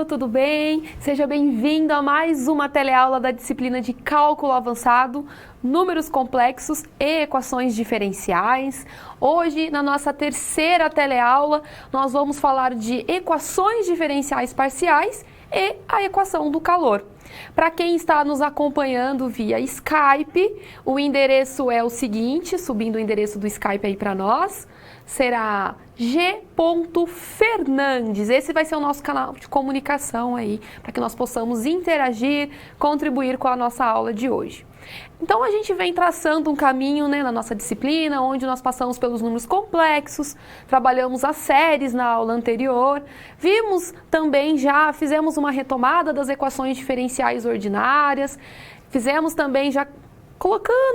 tudo bem? Seja bem-vindo a mais uma teleaula da disciplina de Cálculo Avançado, Números Complexos e Equações Diferenciais. Hoje, na nossa terceira teleaula, nós vamos falar de equações diferenciais parciais e a equação do calor. Para quem está nos acompanhando via Skype, o endereço é o seguinte, subindo o endereço do Skype aí para nós, será g.fernandes. Esse vai ser o nosso canal de comunicação aí, para que nós possamos interagir, contribuir com a nossa aula de hoje. Então a gente vem traçando um caminho, na nossa disciplina, onde nós passamos pelos números complexos, trabalhamos as séries na aula anterior, vimos também fizemos uma retomada das equações diferenciais ordinárias, fizemos também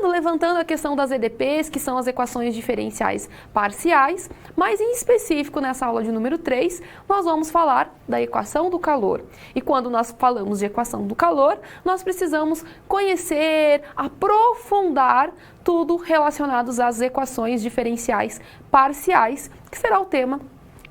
levantando a questão das EDPs, que são as equações diferenciais parciais, mas em específico nessa aula de número 3, nós vamos falar da equação do calor. E quando nós falamos de equação do calor, nós precisamos conhecer, aprofundar tudo relacionado às equações diferenciais parciais, que será o tema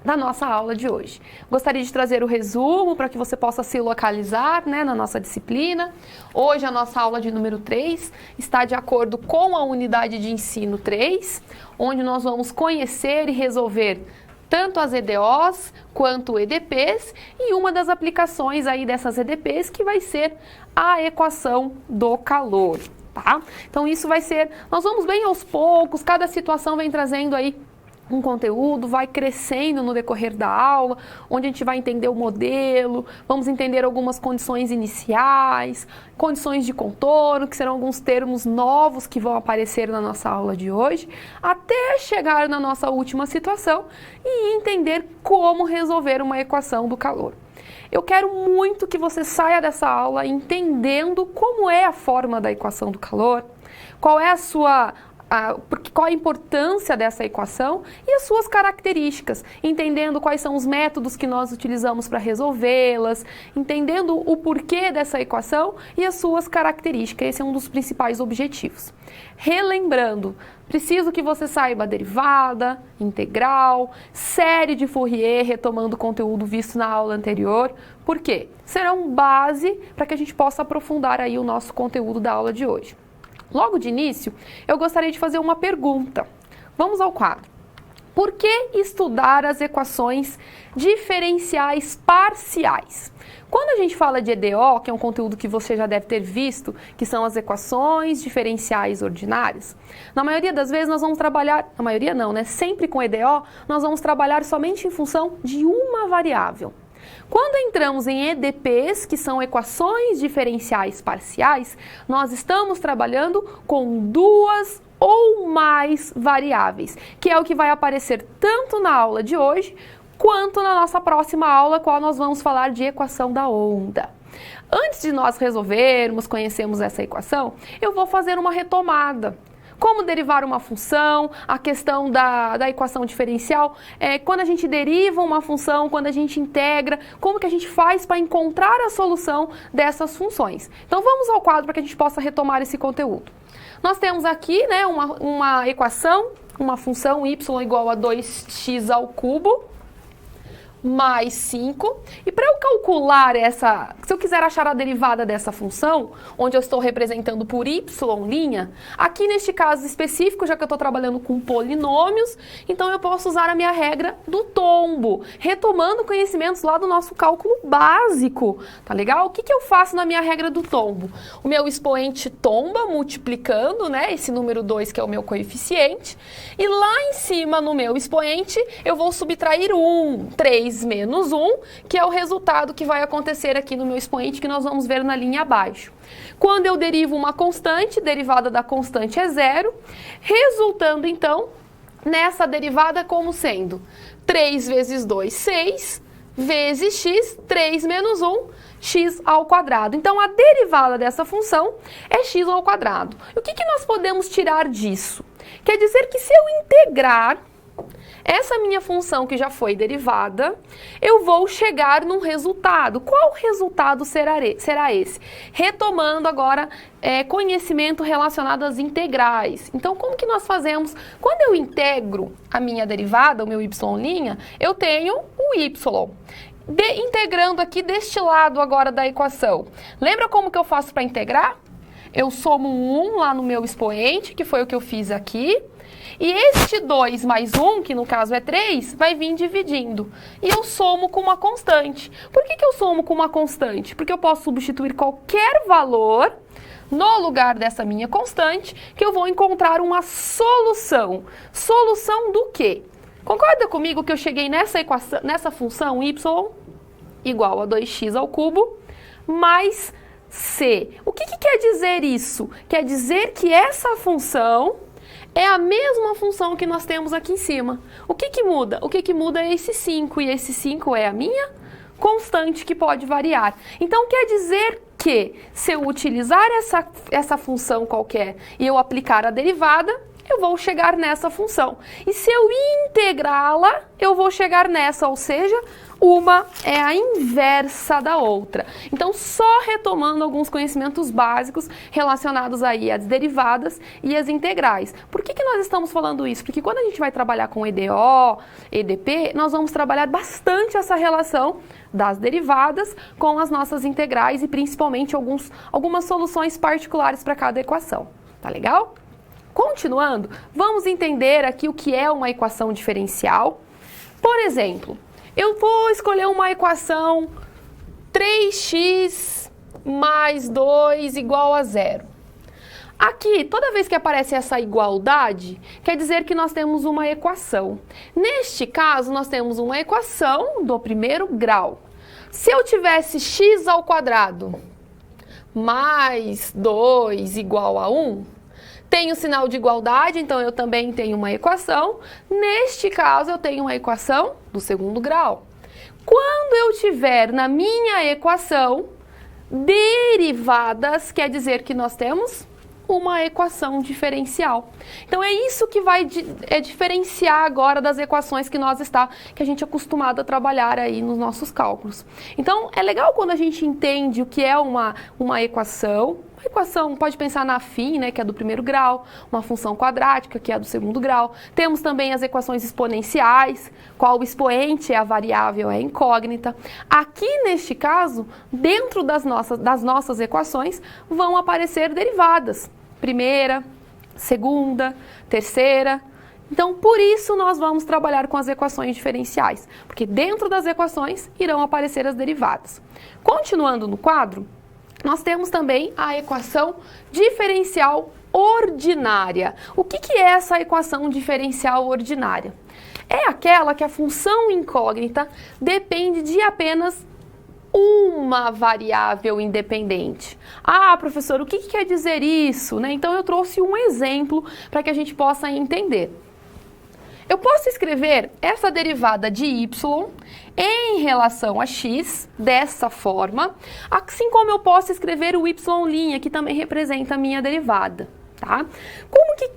da nossa aula de hoje. Gostaria de trazer o resumo para que você possa se localizar na nossa disciplina. Hoje a nossa aula de número 3 está de acordo com a unidade de ensino 3, onde nós vamos conhecer e resolver tanto as EDOs quanto EDPs e uma das aplicações aí dessas EDPs que vai ser a equação do calor, tá? Então isso vai ser, nós vamos bem aos poucos, cada situação vem trazendo aí um conteúdo, vai crescendo no decorrer da aula, onde a gente vai entender o modelo, vamos entender algumas condições iniciais, condições de contorno, que serão alguns termos novos que vão aparecer na nossa aula de hoje, até chegar na nossa última situação e entender como resolver uma equação do calor. Eu quero muito que você saia dessa aula entendendo como é a forma da equação do calor, qual é qual a importância dessa equação e as suas características, entendendo quais são os métodos que nós utilizamos para resolvê-las, entendendo o porquê dessa equação e as suas características. Esse é um dos principais objetivos. Relembrando, preciso que você saiba a derivada, integral, série de Fourier, retomando o conteúdo visto na aula anterior. Por quê? Serão base para que a gente possa aprofundar aí o nosso conteúdo da aula de hoje. Logo de início, eu gostaria de fazer uma pergunta. Vamos ao quadro. Por que estudar as equações diferenciais parciais? Quando a gente fala de EDO, que é um conteúdo que você já deve ter visto, que são as equações diferenciais ordinárias, na maioria das vezes nós vamos trabalhar, na maioria não, sempre com EDO, nós vamos trabalhar somente em função de uma variável. Quando entramos em EDPs, que são equações diferenciais parciais, nós estamos trabalhando com duas ou mais variáveis, que é o que vai aparecer tanto na aula de hoje, quanto na nossa próxima aula, qual nós vamos falar de equação da onda. Antes de nós conhecermos essa equação, eu vou fazer uma retomada. Como derivar uma função, a questão da equação diferencial, quando a gente deriva uma função, quando a gente integra, como que a gente faz para encontrar a solução dessas funções. Então vamos ao quadro para que a gente possa retomar esse conteúdo. Nós temos aqui uma equação, uma função y igual a 2x ao cubo, mais 5, e para eu calcular se eu quiser achar a derivada dessa função, onde eu estou representando por y', aqui neste caso específico, já que eu estou trabalhando com polinômios, então eu posso usar a minha regra do tombo, retomando conhecimentos lá do nosso cálculo básico, tá legal? O que eu faço na minha regra do tombo? O meu expoente tomba, multiplicando, esse número 2, que é o meu coeficiente, e lá em cima, no meu expoente, eu vou subtrair 3 menos 1, que é o resultado que vai acontecer aqui no meu expoente, que nós vamos ver na linha abaixo. Quando eu derivo uma constante, derivada da constante é zero, resultando então nessa derivada como sendo 3 vezes 2, 6, vezes x, 3 menos 1, x ao quadrado. Então a derivada dessa função é x ao quadrado. E o que nós podemos tirar disso? Quer dizer que se eu integrar essa minha função que já foi derivada, eu vou chegar num resultado. Qual resultado será esse? Retomando agora conhecimento relacionado às integrais. Então, como que nós fazemos? Quando eu integro a minha derivada, o meu y', eu tenho o y. integrando aqui deste lado agora da equação. Lembra como que eu faço para integrar? Eu somo 1 lá no meu expoente, que foi o que eu fiz aqui. E este 2 mais 1, que no caso é 3, vai vir dividindo. E eu somo com uma constante. Por que eu somo com uma constante? Porque eu posso substituir qualquer valor no lugar dessa minha constante, que eu vou encontrar uma solução. Solução do quê? Concorda comigo que eu cheguei nessa equação, nessa função y igual a 2x ao cubo mais c. O que quer dizer isso? Quer dizer que essa função é a mesma função que nós temos aqui em cima. O que muda? O que muda é esse 5, e esse 5 é a minha constante que pode variar. Então, quer dizer que se eu utilizar essa função qualquer e eu aplicar a derivada, eu vou chegar nessa função. E se eu integrá-la, eu vou chegar nessa, ou seja, uma é a inversa da outra. Então, só retomando alguns conhecimentos básicos relacionados aí às derivadas e às integrais. Por que nós estamos falando isso? Porque quando a gente vai trabalhar com EDO, EDP, nós vamos trabalhar bastante essa relação das derivadas com as nossas integrais e principalmente algumas soluções particulares para cada equação. Tá legal? Continuando, vamos entender aqui o que é uma equação diferencial. Por exemplo, eu vou escolher uma equação 3x mais 2 igual a 0. Aqui, toda vez que aparece essa igualdade, quer dizer que nós temos uma equação. Neste caso, nós temos uma equação do primeiro grau. Se eu tivesse x ao quadrado mais 2 igual a 1, tem o sinal de igualdade, então eu também tenho uma equação. Neste caso, eu tenho uma equação do segundo grau. Quando eu tiver na minha equação derivadas, quer dizer que nós temos uma equação diferencial. Então, é isso que vai diferenciar agora das equações que a gente é acostumado a trabalhar aí nos nossos cálculos. Então, é legal quando a gente entende o que é uma equação. Uma equação, pode pensar na afim, né, que é do primeiro grau, uma função quadrática, que é do segundo grau. Temos também as equações exponenciais, qual o expoente é a variável, é a incógnita. Aqui, neste caso, dentro das nossas equações, vão aparecer derivadas. Primeira, segunda, terceira. Então, por isso, nós vamos trabalhar com as equações diferenciais, porque dentro das equações irão aparecer as derivadas. Continuando no quadro, nós temos também a equação diferencial ordinária. O que é essa equação diferencial ordinária? É aquela que a função incógnita depende de apenas uma variável independente. Ah, professor, o que quer dizer isso? Então, eu trouxe um exemplo para que a gente possa entender. Eu posso escrever essa derivada de y em relação a x dessa forma, assim como eu posso escrever o y', que também representa a minha derivada. Tá?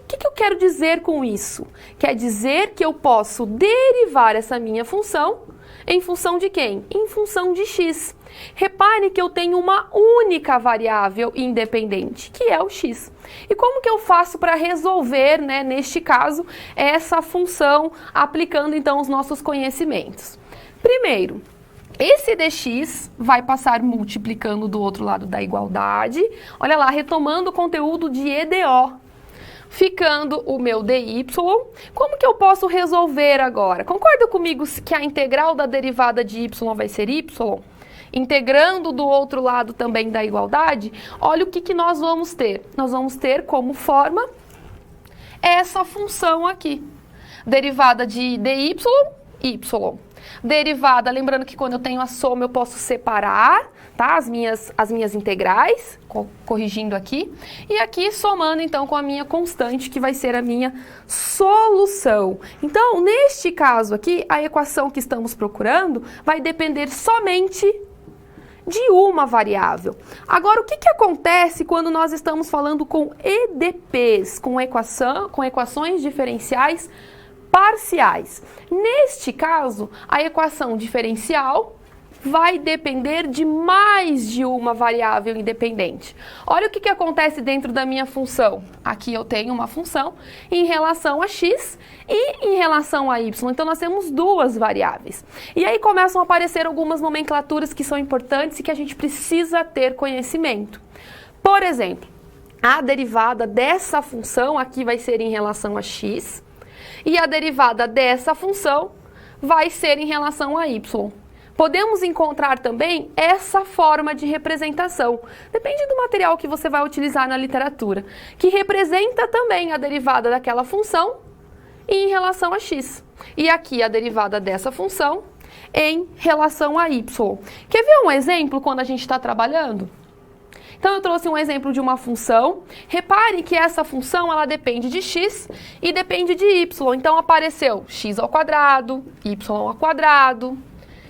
Que eu quero dizer com isso? Quer dizer que eu posso derivar essa minha função em função de quem? Em função de x. Repare que eu tenho uma única variável independente, que é o x. E como que eu faço para resolver, neste caso, essa função, aplicando então os nossos conhecimentos? Primeiro, esse dx vai passar multiplicando do outro lado da igualdade. Olha lá, retomando o conteúdo de EDO. Ficando o meu dy. Como que eu posso resolver agora? Concorda comigo que a integral da derivada de y vai ser y? Integrando do outro lado também da igualdade, olha o que nós vamos ter. Nós vamos ter como forma essa função aqui. Derivada de dy, y. Derivada, lembrando que quando eu tenho a soma eu posso separar, tá? As minhas integrais, corrigindo aqui. E aqui somando então com a minha constante, que vai ser a minha solução. Então, neste caso aqui, a equação que estamos procurando vai depender somente de uma variável. Agora, o que acontece quando nós estamos falando com EDPs, com equações diferenciais parciais? Neste caso, a equação diferencial vai depender de mais de uma variável independente. Olha o que acontece dentro da minha função. Aqui eu tenho uma função em relação a x e em relação a y. Então, nós temos duas variáveis. E aí começam a aparecer algumas nomenclaturas que são importantes e que a gente precisa ter conhecimento. Por exemplo, a derivada dessa função aqui vai ser em relação a x e a derivada dessa função vai ser em relação a y. Podemos encontrar também essa forma de representação, depende do material que você vai utilizar na literatura, que representa também a derivada daquela função em relação a x. E aqui a derivada dessa função em relação a y. Quer ver um exemplo quando a gente está trabalhando? Então, eu trouxe um exemplo de uma função. Repare que essa função, ela depende de x e depende de y. Então, apareceu x ao quadrado, y ao quadrado,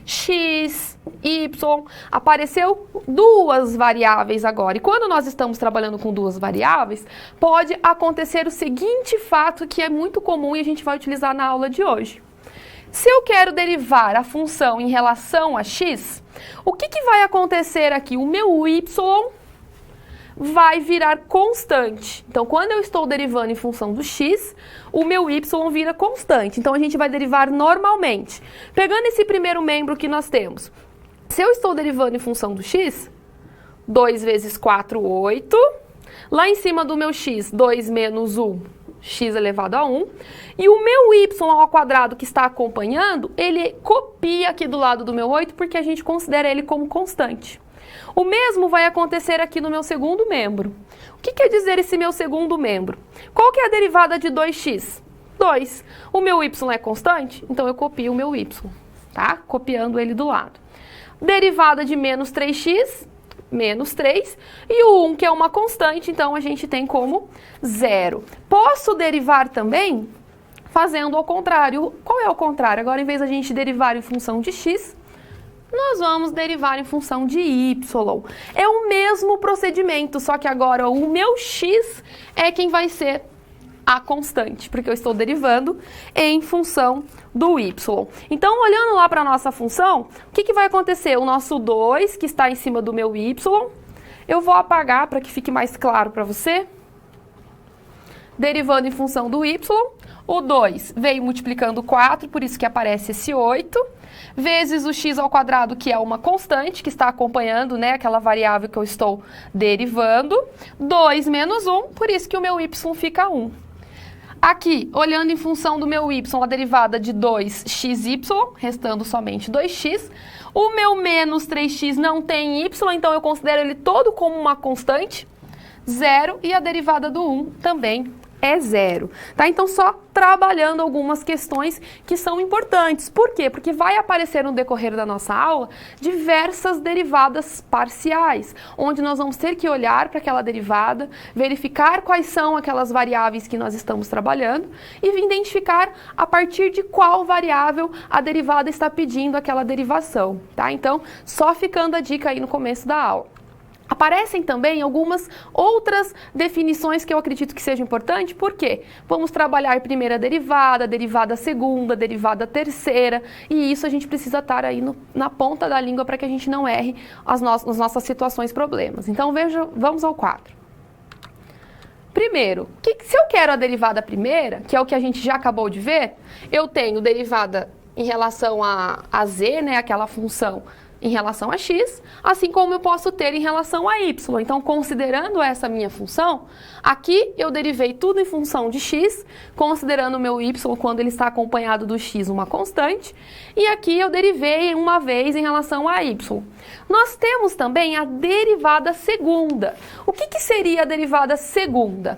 x, y. Apareceu duas variáveis agora. E quando nós estamos trabalhando com duas variáveis, pode acontecer o seguinte fato que é muito comum e a gente vai utilizar na aula de hoje. Se eu quero derivar a função em relação a x, o que vai acontecer aqui? O meu y vai virar constante. Então, quando eu estou derivando em função do x, o meu y vira constante. Então, a gente vai derivar normalmente. Pegando esse primeiro membro que nós temos, se eu estou derivando em função do x, 2 vezes 4, 8. Lá em cima do meu x, 2 menos 1, x elevado a 1. E o meu y ao quadrado que está acompanhando, ele copia aqui do lado do meu 8, porque a gente considera ele como constante. O mesmo vai acontecer aqui no meu segundo membro. O que quer dizer esse meu segundo membro? Qual que é a derivada de 2x? 2. O meu y é constante, então eu copio o meu y, tá? Copiando ele do lado. Derivada de menos 3x, menos 3. E o 1, que é uma constante, então a gente tem como 0. Posso derivar também fazendo ao contrário. Qual é o contrário? Agora, em vez da gente derivar em função de x, nós vamos derivar em função de y. É o mesmo procedimento, só que agora o meu x é quem vai ser a constante, porque eu estou derivando em função do y. Então, olhando lá para a nossa função, o que vai acontecer? O nosso 2, que está em cima do meu y, eu vou apagar para que fique mais claro para você. Derivando em função do y, o 2 veio multiplicando 4, por isso que aparece esse 8, vezes o x ao quadrado, que é uma constante, que está acompanhando, né, aquela variável que eu estou derivando, 2 menos 1, por isso que o meu y fica 1. Aqui, olhando em função do meu y, a derivada de 2xy, restando somente 2x. O meu menos 3x não tem y, então eu considero ele todo como uma constante, 0, e a derivada do 1 também é 0, tá? Então, só trabalhando algumas questões que são importantes. Por quê? Porque vai aparecer no decorrer da nossa aula diversas derivadas parciais, onde nós vamos ter que olhar para aquela derivada, verificar quais são aquelas variáveis que nós estamos trabalhando e identificar a partir de qual variável a derivada está pedindo aquela derivação, tá? Então, só ficando a dica aí no começo da aula. Aparecem também algumas outras definições que eu acredito que seja importante, porque vamos trabalhar primeira derivada, derivada segunda, derivada terceira, e isso a gente precisa estar aí na ponta da língua para que a gente não erre as nossas situações problemas. Então, vamos ao quadro. Primeiro, se eu quero a derivada primeira, que é o que a gente já acabou de ver, eu tenho derivada em relação a z, né, aquela função em relação a x, assim como eu posso ter em relação a y. Então, considerando essa minha função, aqui eu derivei tudo em função de x, considerando o meu y quando ele está acompanhado do x uma constante, e aqui eu derivei uma vez em relação a y. Nós temos também a derivada segunda. O que seria a derivada segunda?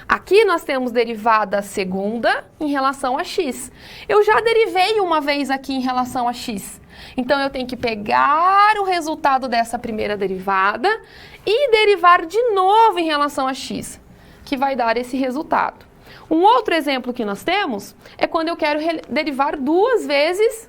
Aqui nós temos derivada segunda em relação a x. Eu já derivei uma vez aqui em relação a x. Então, eu tenho que pegar o resultado dessa primeira derivada e derivar de novo em relação a x, que vai dar esse resultado. Um outro exemplo que nós temos é quando eu quero derivar duas vezes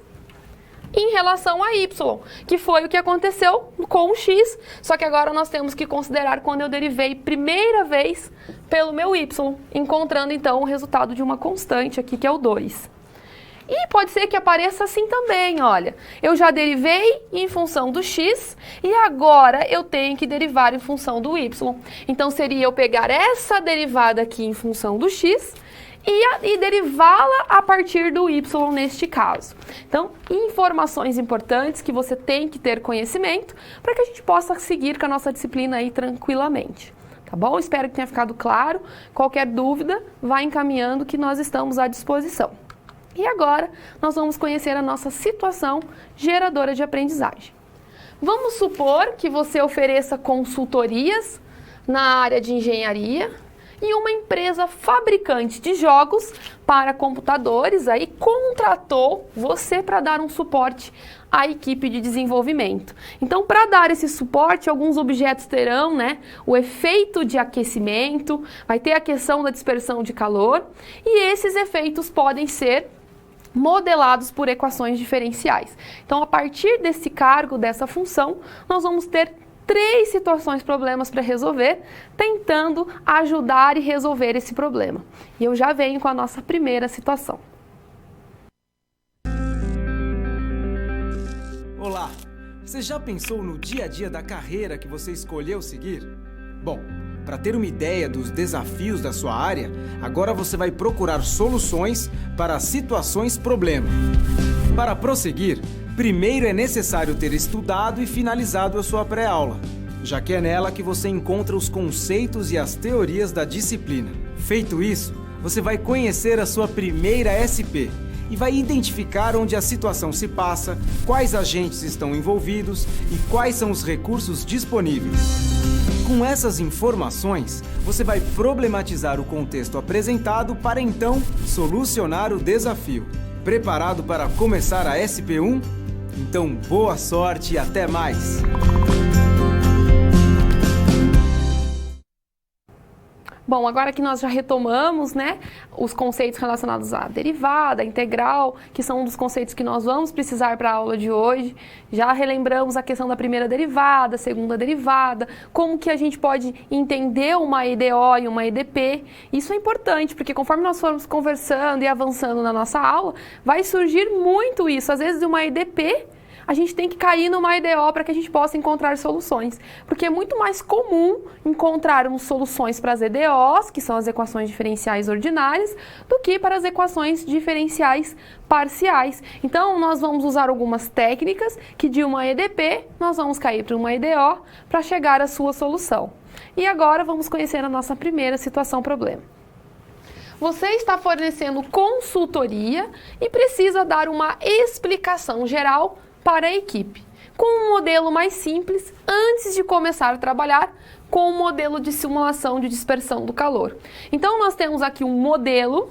em relação a y, que foi o que aconteceu com o x, só que agora nós temos que considerar quando eu derivei primeira vez pelo meu y, encontrando então o resultado de uma constante aqui, que é o 2. E pode ser que apareça assim também, olha, eu já derivei em função do x e agora eu tenho que derivar em função do y. Então seria eu pegar essa derivada aqui em função do x e derivá-la a partir do y neste caso. Então, informações importantes que você tem que ter conhecimento para que a gente possa seguir com a nossa disciplina aí tranquilamente. Tá bom? Espero que tenha ficado claro. Qualquer dúvida, vá encaminhando que nós estamos à disposição. E agora, nós vamos conhecer a nossa situação geradora de aprendizagem. Vamos supor que você ofereça consultorias na área de engenharia e uma empresa fabricante de jogos para computadores aí contratou você para dar um suporte à equipe de desenvolvimento. Então, para dar esse suporte, alguns objetos terão, o efeito de aquecimento, vai ter a questão da dispersão de calor, e esses efeitos podem ser modelados por equações diferenciais. Então, a partir desse cargo, dessa função, nós vamos ter 3 situações, problemas para resolver, tentando ajudar e resolver esse problema. E eu já venho com a nossa primeira situação. Olá! Você já pensou no dia a dia da carreira que você escolheu seguir? Bom, para ter uma ideia dos desafios da sua área, agora você vai procurar soluções para situações problema. Para prosseguir, primeiro é necessário ter estudado e finalizado a sua pré-aula, já que é nela que você encontra os conceitos e as teorias da disciplina. Feito isso, você vai conhecer a sua primeira SP e vai identificar onde a situação se passa, quais agentes estão envolvidos e quais são os recursos disponíveis. Com essas informações, você vai problematizar o contexto apresentado para então solucionar o desafio. Preparado para começar a SP1? Então, boa sorte e até mais! Bom, agora que nós já retomamos, os conceitos relacionados à derivada, à integral, que são um dos conceitos que nós vamos precisar para a aula de hoje, já relembramos a questão da primeira derivada, segunda derivada, como que a gente pode entender uma EDO e uma EDP. Isso é importante, porque conforme nós formos conversando e avançando na nossa aula, vai surgir muito isso. Às vezes, uma EDP, a gente tem que cair numa EDO para que a gente possa encontrar soluções. Porque é muito mais comum encontrarmos soluções para as EDOs, que são as equações diferenciais ordinárias, do que para as equações diferenciais parciais. Então, nós vamos usar algumas técnicas que de uma EDP nós vamos cair para uma EDO para chegar à sua solução. E agora vamos conhecer a nossa primeira situação-problema. Você está fornecendo consultoria e precisa dar uma explicação geral para a equipe, com um modelo mais simples antes de começar a trabalhar com o modelo de simulação de dispersão do calor. Então, nós temos aqui um modelo,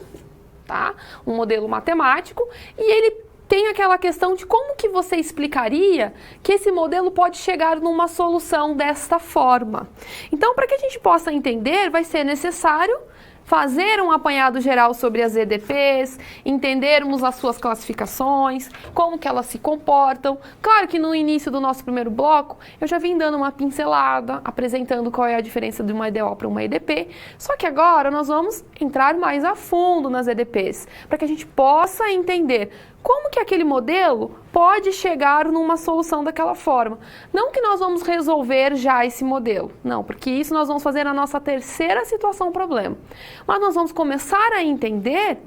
tá? Um modelo matemático, e ele tem aquela questão de como que você explicaria que esse modelo pode chegar numa solução desta forma. Então, para que a gente possa entender, vai ser necessário fazer um apanhado geral sobre as EDPs, entendermos as suas classificações, como que elas se comportam. Claro que no início do nosso primeiro bloco, eu já vim dando uma pincelada, apresentando qual é a diferença de uma EDO para uma EDP, só que agora nós vamos entrar mais a fundo nas EDPs, para que a gente possa entender como que aquele modelo pode chegar numa solução daquela forma. Não que nós vamos resolver já esse modelo, não, porque isso nós vamos fazer na nossa terceira situação-problema. Mas nós vamos começar a entender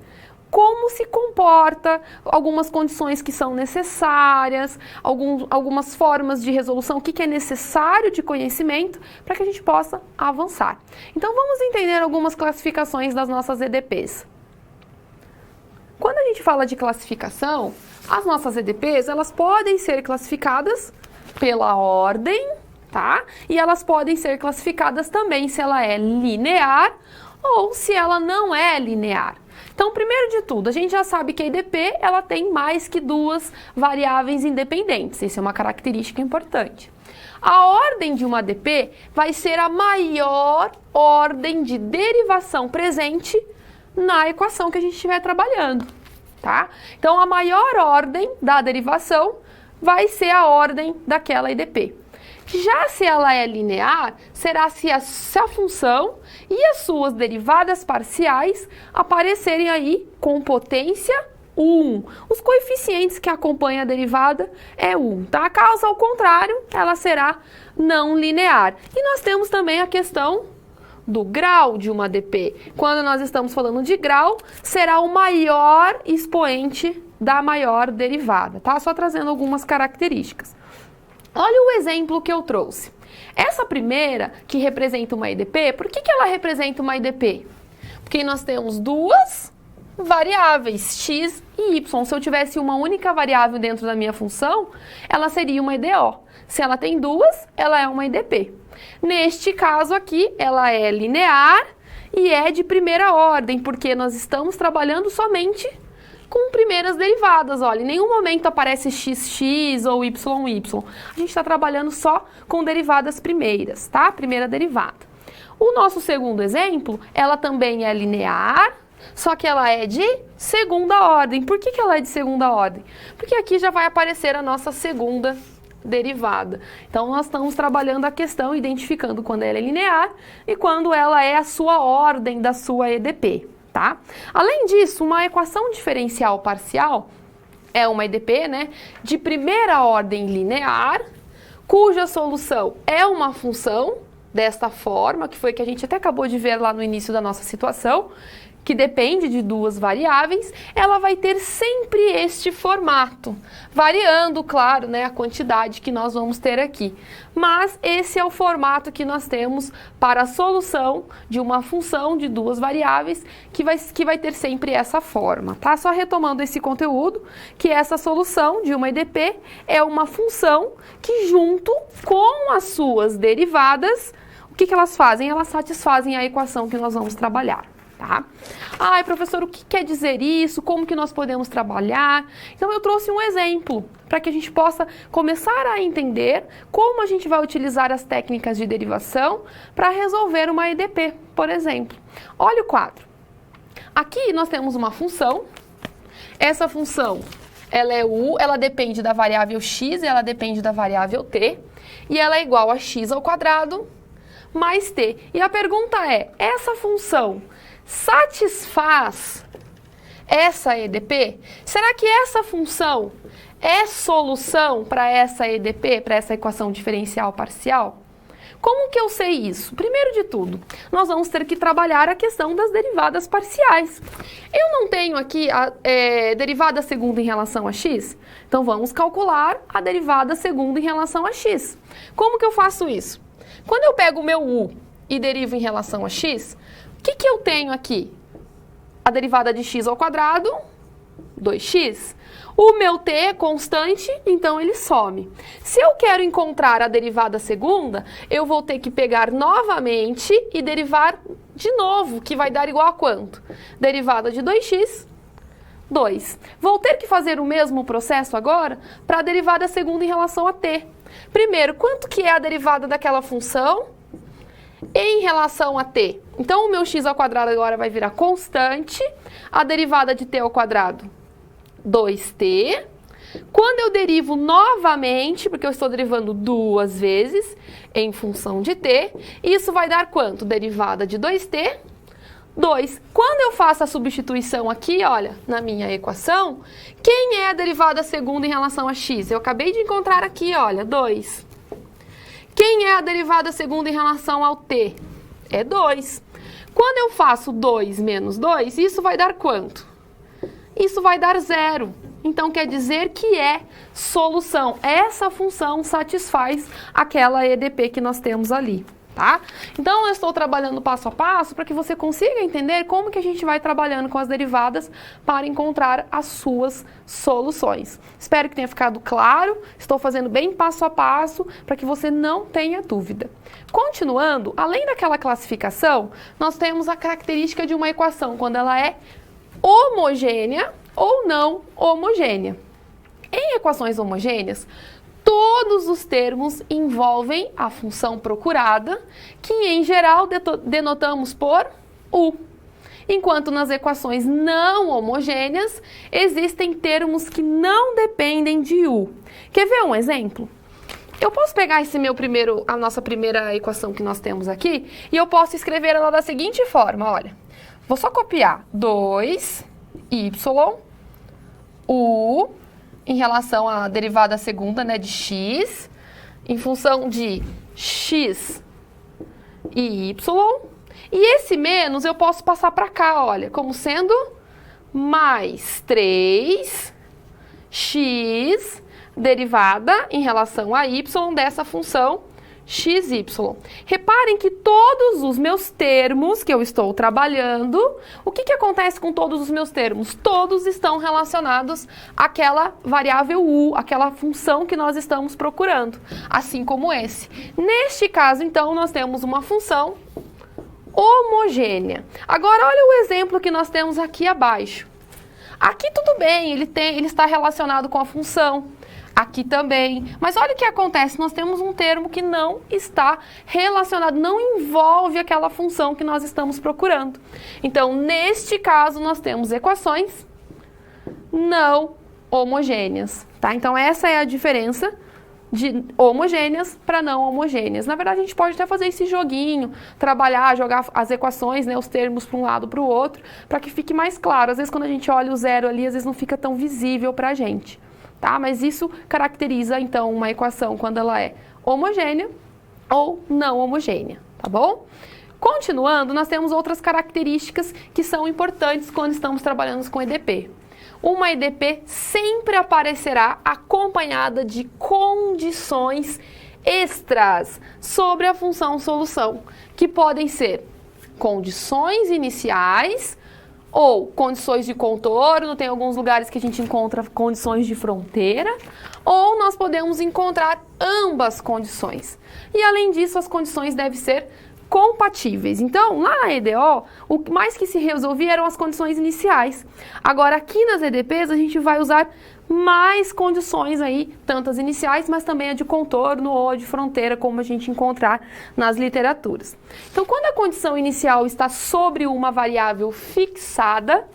como se comporta, algumas condições que são necessárias, algumas formas de resolução, o que é necessário de conhecimento para que a gente possa avançar. Então vamos entender algumas classificações das nossas EDPs. Quando a gente fala de classificação, as nossas EDPs, elas podem ser classificadas pela ordem, tá? E elas podem ser classificadas também se ela é linear ou se ela não é linear. Então, primeiro de tudo, a gente já sabe que a EDP, ela tem mais que 2 variáveis independentes. Isso é uma característica importante. A ordem de uma ADP vai ser a maior ordem de derivação presente na equação que a gente estiver trabalhando, tá? Então, a maior ordem da derivação vai ser a ordem daquela EDP. Já se ela é linear, será se a função e as suas derivadas parciais aparecerem aí com potência 1. Os coeficientes que acompanham a derivada é 1, tá? Caso ao contrário, ela será não linear. E nós temos também a questão do grau de uma ADP. Quando nós estamos falando de grau, será o maior expoente da maior derivada, tá? Só trazendo algumas características. Olha o exemplo que eu trouxe. Essa primeira, que representa uma EDP, por que ela representa uma EDP? Porque nós temos duas variáveis, x e y. Se eu tivesse uma única variável dentro da minha função, ela seria uma EDO. Se ela tem duas, ela é uma EDP. Neste caso aqui, ela é linear e é de primeira ordem, porque nós estamos trabalhando somente com primeiras derivadas. Olha, em nenhum momento aparece xx ou yy. A gente está trabalhando só com derivadas primeiras, tá? Primeira derivada. O nosso segundo exemplo, ela também é linear, só que ela é de segunda ordem. Por que ela é de segunda ordem? Porque aqui já vai aparecer a nossa segunda derivada. Então, nós estamos trabalhando a questão, identificando quando ela é linear e quando ela é a sua ordem da sua EDP. Tá? Além disso, uma equação diferencial parcial é uma EDP, né, de primeira ordem linear, cuja solução é uma função desta forma, que foi que a gente até acabou de ver lá no início da nossa situação, que depende de duas variáveis, ela vai ter sempre este formato, variando, claro, né, a quantidade que nós vamos ter aqui. Mas esse é o formato que nós temos para a solução de uma função de duas variáveis, que vai ter sempre essa forma, tá? Só retomando esse conteúdo, que essa solução de uma EDP é uma função que, junto com as suas derivadas, o que elas fazem? Elas satisfazem a equação que nós vamos trabalhar. Tá? Ai, professor, o que quer dizer isso? Como que nós podemos trabalhar? Então, eu trouxe um exemplo para que a gente possa começar a entender como a gente vai utilizar as técnicas de derivação para resolver uma EDP, por exemplo. Olha o quadro. Aqui nós temos uma função. Essa função, ela é u, ela depende da variável x e ela depende da variável t. E ela é igual a x ao quadrado mais t. E a pergunta é, essa função satisfaz essa EDP? Será que essa função é solução para essa EDP, para essa equação diferencial parcial? Como que eu sei isso? Primeiro de tudo, nós vamos ter que trabalhar a questão das derivadas parciais. Eu não tenho aqui a derivada segunda em relação a x? Então, vamos calcular a derivada segunda em relação a x. Como que eu faço isso? Quando eu pego o meu u e derivo em relação a x, o que eu tenho aqui? A derivada de x ao quadrado, 2x. O meu t é constante, então ele some. Se eu quero encontrar a derivada segunda, eu vou ter que pegar novamente e derivar de novo, que vai dar igual a quanto? Derivada de 2x, 2. Vou ter que fazer o mesmo processo agora para a derivada segunda em relação a t. Primeiro, quanto que é a derivada daquela função em relação a t? Então, o meu x ao quadrado agora vai virar constante. A derivada de t ao quadrado, 2t. Quando eu derivo novamente, porque eu estou derivando duas vezes em função de t, isso vai dar quanto? Derivada de 2t, 2. Quando eu faço a substituição aqui, olha, na minha equação, quem é a derivada segunda em relação a x? Eu acabei de encontrar aqui, olha, 2. Quem é a derivada segunda em relação ao t? É 2. Quando eu faço 2 menos 2, isso vai dar quanto? Isso vai dar 0. Então, quer dizer que é solução. Essa função satisfaz aquela EDP que nós temos ali, tá? Então, eu estou trabalhando passo a passo para que você consiga entender como que a gente vai trabalhando com as derivadas para encontrar as suas soluções. Espero que tenha ficado claro. Estou fazendo bem passo a passo para que você não tenha dúvida. Continuando, além daquela classificação, nós temos a característica de uma equação quando ela é homogênea ou não homogênea. Em equações homogêneas, todos os termos envolvem a função procurada, que em geral denotamos por u. Enquanto nas equações não homogêneas, existem termos que não dependem de u. Quer ver um exemplo? Eu posso pegar a nossa primeira equação que nós temos aqui, e eu posso escrever ela da seguinte forma, olha. Vou só copiar 2y em relação à derivada segunda, né, de x, em função de x e y. E esse menos eu posso passar para cá, olha, como sendo mais 3x derivada em relação a y dessa função xy. Reparem que todos os meus termos que eu estou trabalhando, o que acontece com todos os meus termos? Todos estão relacionados àquela variável u, aquela função que nós estamos procurando, assim como esse. Neste caso, então, nós temos uma função homogênea. Agora, olha o exemplo que nós temos aqui abaixo. Aqui tudo bem, ele está relacionado com a função. Aqui também. Mas olha o que acontece, nós temos um termo que não está relacionado, não envolve aquela função que nós estamos procurando. Então, neste caso, nós temos equações não homogêneas, tá? Então, essa é a diferença de homogêneas para não homogêneas. Na verdade, a gente pode até fazer esse joguinho, jogar as equações, né, os termos para um lado para o outro, para que fique mais claro. Às vezes, quando a gente olha o zero ali, às vezes não fica tão visível para a gente. Tá? Mas isso caracteriza, então, uma equação quando ela é homogênea ou não homogênea, tá bom? Continuando, nós temos outras características que são importantes quando estamos trabalhando com EDP. Uma EDP sempre aparecerá acompanhada de condições extras sobre a função solução, que podem ser condições iniciais ou condições de contorno, tem alguns lugares que a gente encontra condições de fronteira, ou nós podemos encontrar ambas condições. E além disso, as condições devem ser compatíveis. Então, lá na EDO, o mais que se resolvia eram as condições iniciais. Agora, aqui nas EDPs, a gente vai usar mais condições aí, tantas iniciais, mas também a de contorno ou a de fronteira, como a gente encontrar nas literaturas. Então, quando a condição inicial está sobre uma variável fixada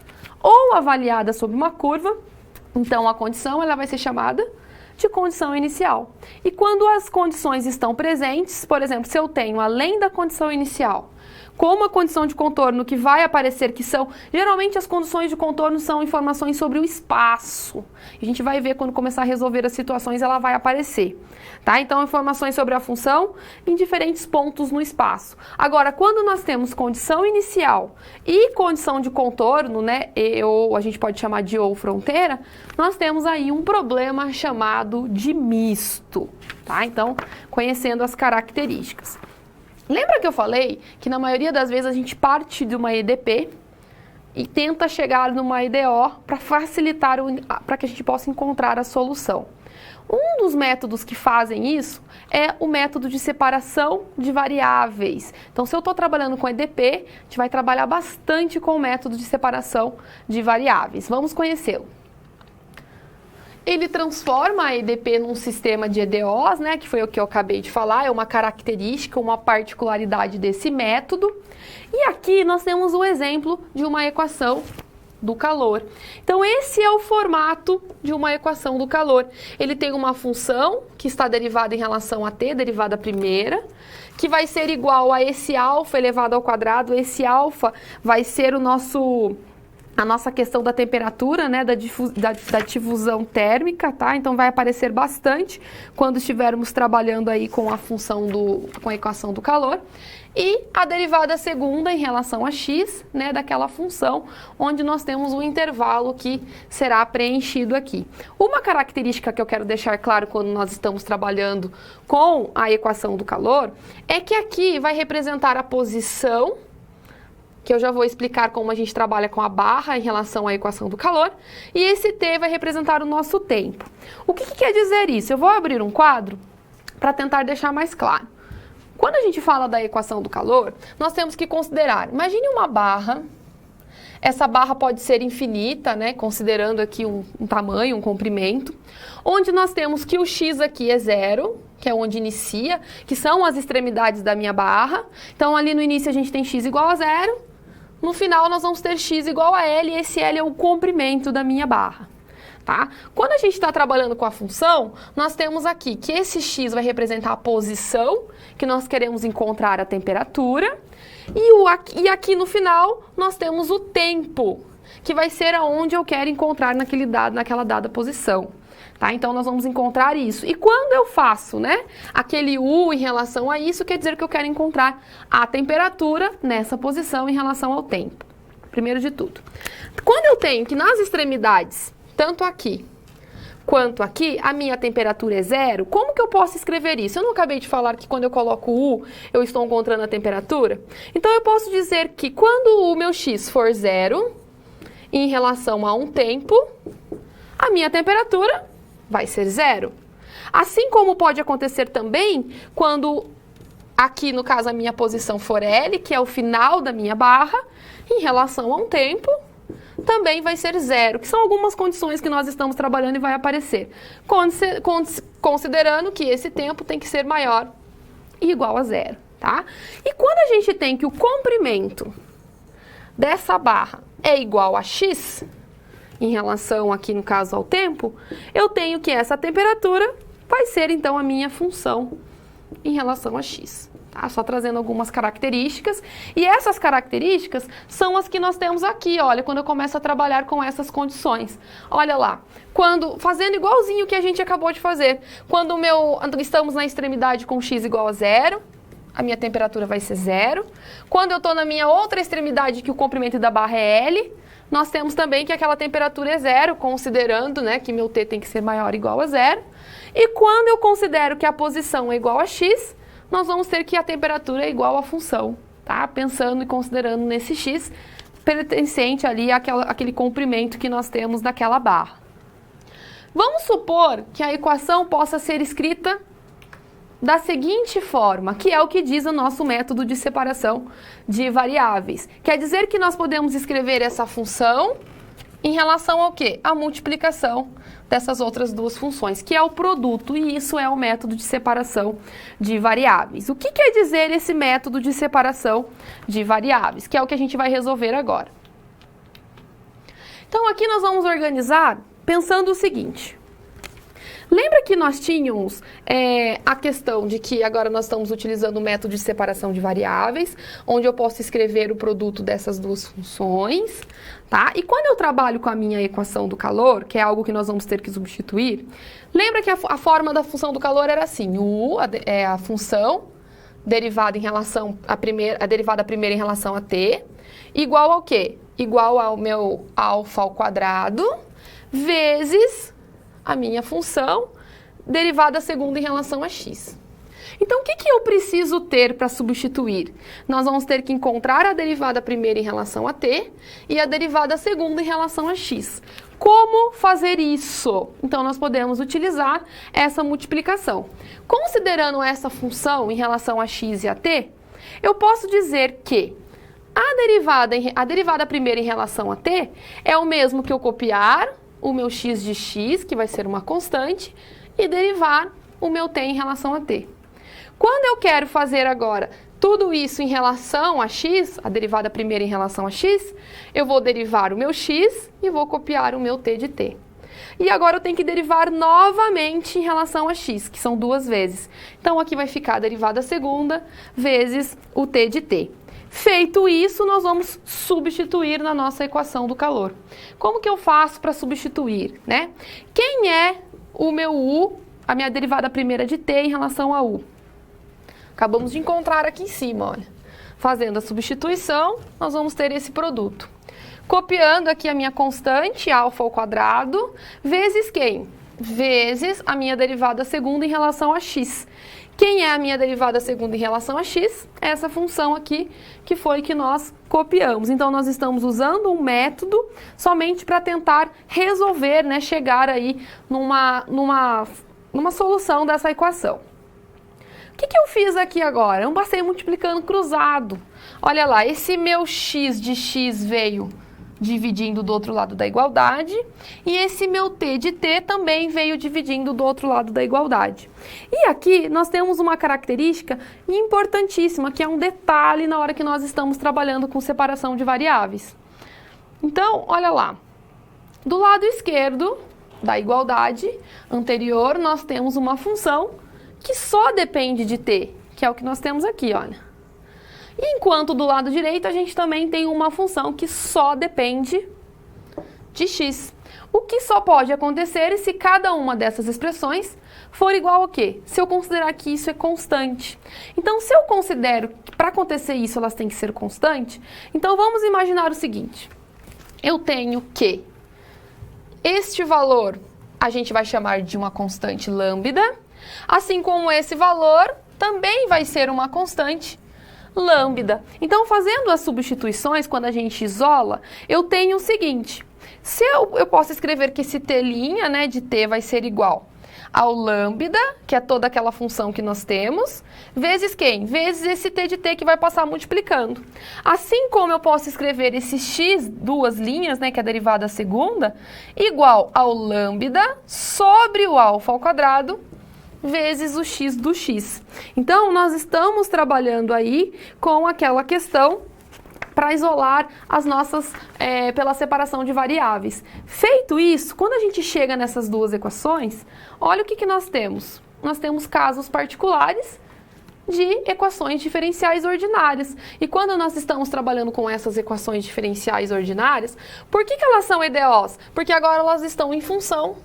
ou avaliada sobre uma curva, então a condição ela vai ser chamada de condição inicial. E quando as condições estão presentes, por exemplo, se eu tenho além da condição inicial, como a condição de contorno que vai aparecer, que são, geralmente as condições de contorno são informações sobre o espaço. A gente vai ver quando começar a resolver as situações, ela vai aparecer, tá? Então, informações sobre a função em diferentes pontos no espaço. Agora, quando nós temos condição inicial e condição de contorno, né, ou a gente pode chamar de ou fronteira, nós temos aí um problema chamado de misto, tá? Então, conhecendo as características. Lembra que eu falei que na maioria das vezes a gente parte de uma EDP e tenta chegar numa EDO para facilitar, para que a gente possa encontrar a solução. Um dos métodos que fazem isso é o método de separação de variáveis. Então, se eu estou trabalhando com EDP, a gente vai trabalhar bastante com o método de separação de variáveis. Vamos conhecê-lo. Ele transforma a EDP num sistema de EDOs, né, que foi o que eu acabei de falar, é uma característica, uma particularidade desse método. E aqui nós temos um exemplo de uma equação do calor. Então, esse é o formato de uma equação do calor. Ele tem uma função que está derivada em relação a t, derivada primeira, que vai ser igual a esse alfa elevado ao quadrado. Esse alfa vai ser a nossa questão da temperatura, né, da difusão térmica, tá? Então, vai aparecer bastante quando estivermos trabalhando aí com a função com a equação do calor. E a derivada segunda em relação a x, né, daquela função, onde nós temos um intervalo que será preenchido aqui. Uma característica que eu quero deixar claro quando nós estamos trabalhando com a equação do calor é que aqui vai representar a posição, que eu já vou explicar como a gente trabalha com a barra em relação à equação do calor, e esse t vai representar o nosso tempo. O que quer dizer isso? Eu vou abrir um quadro para tentar deixar mais claro. Quando a gente fala da equação do calor, nós temos que considerar, imagine uma barra, essa barra pode ser infinita, né, considerando aqui um tamanho, um comprimento, onde nós temos que o x aqui é zero, que é onde inicia, que são as extremidades da minha barra. Então, ali no início a gente tem x igual a zero, no final nós vamos ter x igual a L, e esse L é o comprimento da minha barra. Tá? Quando a gente está trabalhando com a função, nós temos aqui que esse x vai representar a posição, que nós queremos encontrar a temperatura, e aqui no final nós temos o tempo, que vai ser aonde eu quero encontrar naquela dada posição. Tá? Então, nós vamos encontrar isso. E quando eu faço, né, aquele U em relação a isso, quer dizer que eu quero encontrar a temperatura nessa posição em relação ao tempo. Primeiro de tudo. Quando eu tenho que nas extremidades, tanto aqui quanto aqui, a minha temperatura é zero, como que eu posso escrever isso? Eu não acabei de falar que quando eu coloco U, eu estou encontrando a temperatura? Então, eu posso dizer que quando o meu X for zero, em relação a um tempo, a minha temperatura vai ser zero. Assim como pode acontecer também quando aqui, no caso, a minha posição for L, que é o final da minha barra, em relação a um tempo, também vai ser zero, que são algumas condições que nós estamos trabalhando e vai aparecer. Considerando que esse tempo tem que ser maior e igual a zero, tá? E quando a gente tem que o comprimento dessa barra é igual a x, em relação aqui no caso ao tempo, eu tenho que essa temperatura vai ser então a minha função em relação a x. Tá? Só trazendo algumas características. E essas características são as que nós temos aqui, olha, quando eu começo a trabalhar com essas condições. Olha lá, fazendo igualzinho o que a gente acabou de fazer. Quando estamos na extremidade com x igual a zero, a minha temperatura vai ser zero. Quando eu estou na minha outra extremidade, que o comprimento da barra é L, nós temos também que aquela temperatura é zero, considerando, né, que meu T tem que ser maior ou igual a zero. E quando eu considero que a posição é igual a x, nós vamos ter que a temperatura é igual à função, tá? Pensando e considerando nesse x pertencente ali àquele comprimento que nós temos naquela barra. Vamos supor que a equação possa ser escrita da seguinte forma, que é o que diz o nosso método de separação de variáveis. Quer dizer que nós podemos escrever essa função em relação ao quê? A multiplicação dessas outras duas funções, que é o produto, e isso é o método de separação de variáveis. O que quer dizer esse método de separação de variáveis? Que é o que a gente vai resolver agora. Então, aqui nós vamos organizar pensando o seguinte. Lembra que nós tínhamos a questão de que agora nós estamos utilizando o método de separação de variáveis, onde eu posso escrever o produto dessas duas funções, tá? E quando eu trabalho com a minha equação do calor, que é algo que nós vamos ter que substituir, lembra que a forma da função do calor era assim, U é a função derivada em relação a derivada primeira em relação a T, igual ao quê? Igual ao meu alfa ao quadrado, vezes a minha função derivada segunda em relação a x. Então, o que eu preciso ter para substituir? Nós vamos ter que encontrar a derivada primeira em relação a t e a derivada segunda em relação a x. Como fazer isso? Então, nós podemos utilizar essa multiplicação. Considerando essa função em relação a x e a t, eu posso dizer que a derivada primeira em relação a t é o mesmo que eu copiar o meu x de x, que vai ser uma constante, e derivar o meu t em relação a t. Quando eu quero fazer agora tudo isso em relação a x, a derivada primeira em relação a x, eu vou derivar o meu x e vou copiar o meu t de t. E agora eu tenho que derivar novamente em relação a x, que são duas vezes. Então, aqui vai ficar a derivada segunda vezes o t de t. Feito isso, nós vamos substituir na nossa equação do calor. Como que eu faço para substituir, né? Quem é o meu U, a minha derivada primeira de t em relação a U? Acabamos de encontrar aqui em cima, olha. Fazendo a substituição, nós vamos ter esse produto. Copiando aqui a minha constante, alfa ao quadrado, vezes quem? Vezes a minha derivada segunda em relação a x. Quem é a minha derivada segunda em relação a x? Essa função aqui, que foi que nós copiamos. Então, nós estamos usando um método somente para tentar resolver, né, chegar aí numa solução dessa equação. O que eu fiz aqui agora? Eu passei multiplicando cruzado. Olha lá, esse meu x de x veio dividindo do outro lado da igualdade, e esse meu t de t também veio dividindo do outro lado da igualdade. E aqui nós temos uma característica importantíssima, que é um detalhe na hora que nós estamos trabalhando com separação de variáveis. Então, olha lá, do lado esquerdo da igualdade anterior, nós temos uma função que só depende de t, que é o que nós temos aqui, olha. Enquanto do lado direito a gente também tem uma função que só depende de x. O que só pode acontecer se cada uma dessas expressões for igual ao quê? Se eu considerar que isso é constante. Então, se eu considero que para acontecer isso elas têm que ser constantes, então vamos imaginar o seguinte. Eu tenho que este valor a gente vai chamar de uma constante lambda, assim como esse valor também vai ser uma constante lambda. Então, fazendo as substituições, quando a gente isola, eu tenho o seguinte. Se eu posso escrever que esse t', né, de t vai ser igual ao lambda, que é toda aquela função que nós temos, vezes quem? Vezes esse t de t que vai passar multiplicando. Assim como eu posso escrever esse x, duas linhas, né, que é a derivada segunda, igual ao lambda sobre o alfa ao quadrado, vezes o x do x. Então, nós estamos trabalhando aí com aquela questão para isolar as nossas, pela separação de variáveis. Feito isso, quando a gente chega nessas duas equações, olha o que nós temos. Nós temos casos particulares de equações diferenciais ordinárias. E quando nós estamos trabalhando com essas equações diferenciais ordinárias, por que elas são EDOs? Porque agora elas estão em função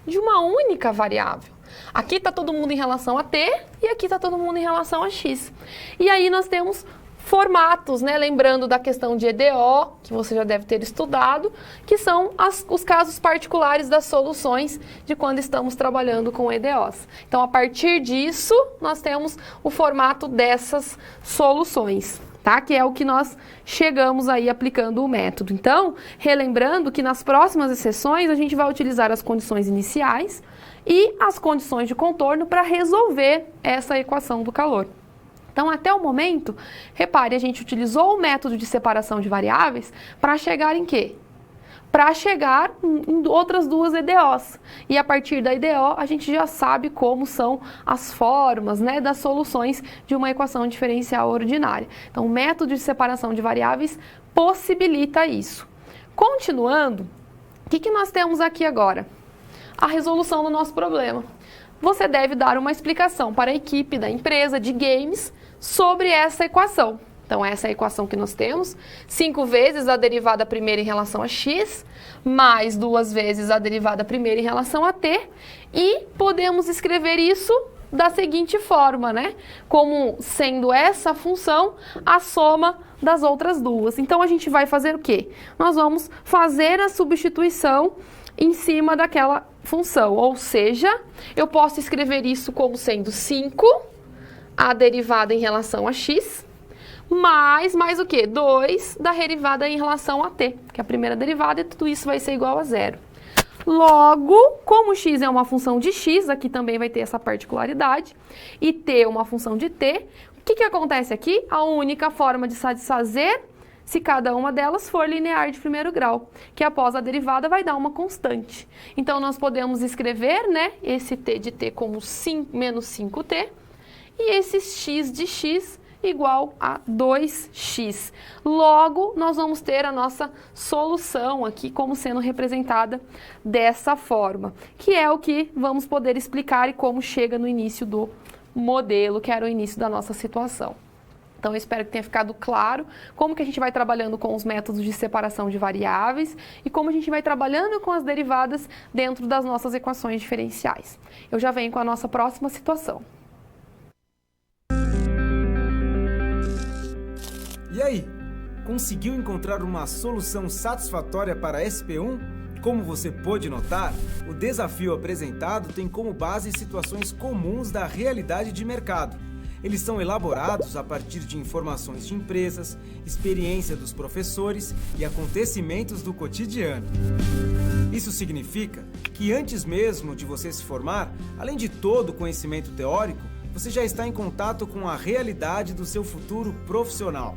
de uma única variável. Aqui está todo mundo em relação a t e aqui está todo mundo em relação a x. E aí nós temos formatos, né? Lembrando da questão de EDO, que você já deve ter estudado, que são os casos particulares das soluções de quando estamos trabalhando com EDOs. Então, a partir disso, nós temos o formato dessas soluções, tá? Que é o que nós chegamos aí aplicando o método. Então, relembrando que nas próximas sessões a gente vai utilizar as condições iniciais e as condições de contorno para resolver essa equação do calor. Então, até o momento, repare, a gente utilizou o método de separação de variáveis para chegar em quê? Para chegar em outras duas EDOs. E a partir da EDO, a gente já sabe como são as formas, né, das soluções de uma equação diferencial ordinária. Então, o método de separação de variáveis possibilita isso. Continuando, o que nós temos aqui agora? A resolução do nosso problema. Você deve dar uma explicação para a equipe da empresa de games sobre essa equação. Então, essa é a equação que nós temos. 5 vezes a derivada primeira em relação a x, mais 2 vezes a derivada primeira em relação a t. E podemos escrever isso da seguinte forma, né? Como sendo essa função a soma das outras duas. Então, a gente vai fazer o quê? Nós vamos fazer a substituição em cima daquela função. Ou seja, eu posso escrever isso como sendo 5, a derivada em relação a x, mais o quê? 2 da derivada em relação a t, que é a primeira derivada, e tudo isso vai ser igual a 0. Logo, como x é uma função de x, aqui também vai ter essa particularidade, e t é uma função de t, o que acontece aqui? A única forma de satisfazer, se cada uma delas for linear de primeiro grau, que após a derivada vai dar uma constante. Então, nós podemos escrever, né, esse t de t como menos 5t, e esse x de x igual a 2x. Logo, nós vamos ter a nossa solução aqui como sendo representada dessa forma, que é o que vamos poder explicar e como chega no início do modelo, que era o início da nossa situação. Então, eu espero que tenha ficado claro como que a gente vai trabalhando com os métodos de separação de variáveis e como a gente vai trabalhando com as derivadas dentro das nossas equações diferenciais. Eu já venho com a nossa próxima situação. E aí, conseguiu encontrar uma solução satisfatória para SP1? Como você pôde notar, o desafio apresentado tem como base situações comuns da realidade de mercado. Eles são elaborados a partir de informações de empresas, experiência dos professores e acontecimentos do cotidiano. Isso significa que antes mesmo de você se formar, além de todo o conhecimento teórico, você já está em contato com a realidade do seu futuro profissional.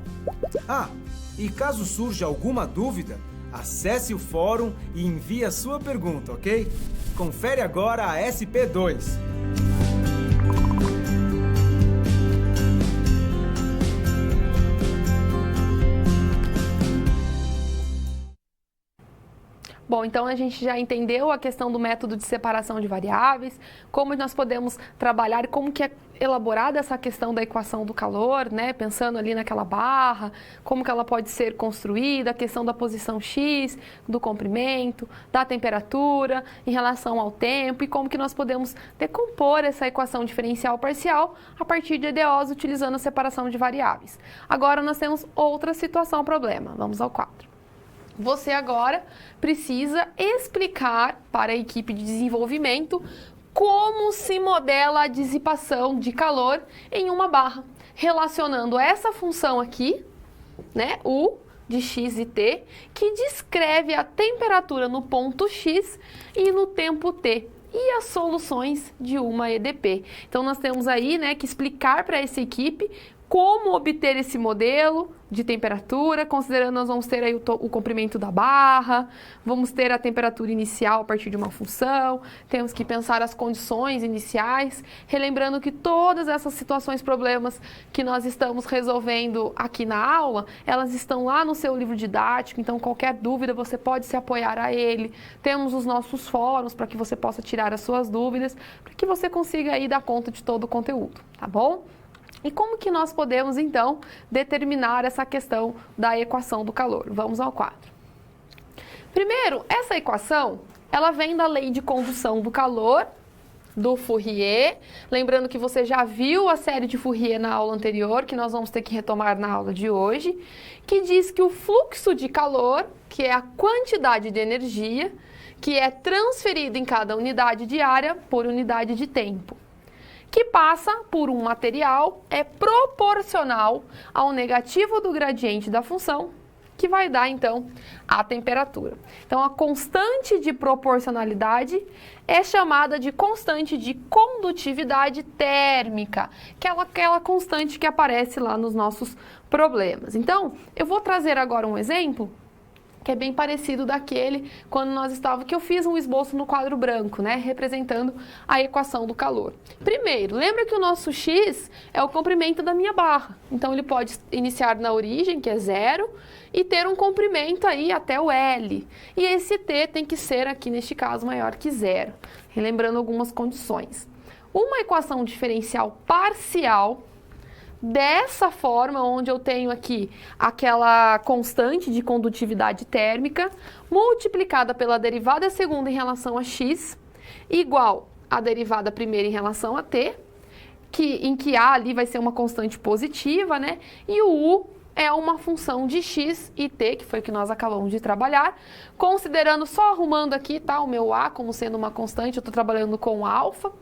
Ah, e caso surja alguma dúvida, acesse o fórum e envie a sua pergunta, ok? Confere agora a SP2. Bom, então a gente já entendeu a questão do método de separação de variáveis, como nós podemos trabalhar, como que é elaborada essa questão da equação do calor, né? Pensando ali naquela barra, como que ela pode ser construída, a questão da posição X, do comprimento, da temperatura, em relação ao tempo e como que nós podemos decompor essa equação diferencial parcial a partir de EDOs utilizando a separação de variáveis. Agora nós temos outra situação, problema. Vamos ao quadro. Você agora precisa explicar para a equipe de desenvolvimento como se modela a dissipação de calor em uma barra, relacionando essa função aqui, né, U de x e t, que descreve a temperatura no ponto X e no tempo t, e as soluções de uma EDP. Então, nós temos aí, né, que explicar para essa equipe como obter esse modelo de temperatura, considerando nós vamos ter aí o comprimento da barra, vamos ter a temperatura inicial a partir de uma função, temos que pensar as condições iniciais, relembrando que todas essas situações, problemas que nós estamos resolvendo aqui na aula, elas estão lá no seu livro didático, então qualquer dúvida você pode se apoiar a ele. Temos os nossos fóruns para que você possa tirar as suas dúvidas, para que você consiga aí dar conta de todo o conteúdo, tá bom? E como que nós podemos, então, determinar essa questão da equação do calor? Vamos ao quadro. Primeiro, essa equação, ela vem da lei de condução do calor, do Fourier. Lembrando que você já viu a série de Fourier na aula anterior, que nós vamos ter que retomar na aula de hoje, que diz que o fluxo de calor, que é a quantidade de energia, que é transferida em cada unidade de área por unidade de tempo, que passa por um material, é proporcional ao negativo do gradiente da função, que vai dar, então, a temperatura. Então, a constante de proporcionalidade é chamada de constante de condutividade térmica, que é aquela constante que aparece lá nos nossos problemas. Então, eu vou trazer agora um exemplo que é bem parecido daquele quando que eu fiz um esboço no quadro branco, né, representando a equação do calor. Primeiro, lembra que o nosso X é o comprimento da minha barra, então ele pode iniciar na origem, que é 0, e ter um comprimento aí até o L, e esse T tem que ser aqui, neste caso, maior que 0, relembrando algumas condições. Uma equação diferencial parcial, dessa forma, onde eu tenho aqui aquela constante de condutividade térmica multiplicada pela derivada segunda em relação a x, igual a derivada primeira em relação a t, em que a ali vai ser uma constante positiva, né? E o u é uma função de x e t, que foi o que nós acabamos de trabalhar, considerando, só arrumando aqui, tá, o meu a como sendo uma constante, eu estou trabalhando com alfa.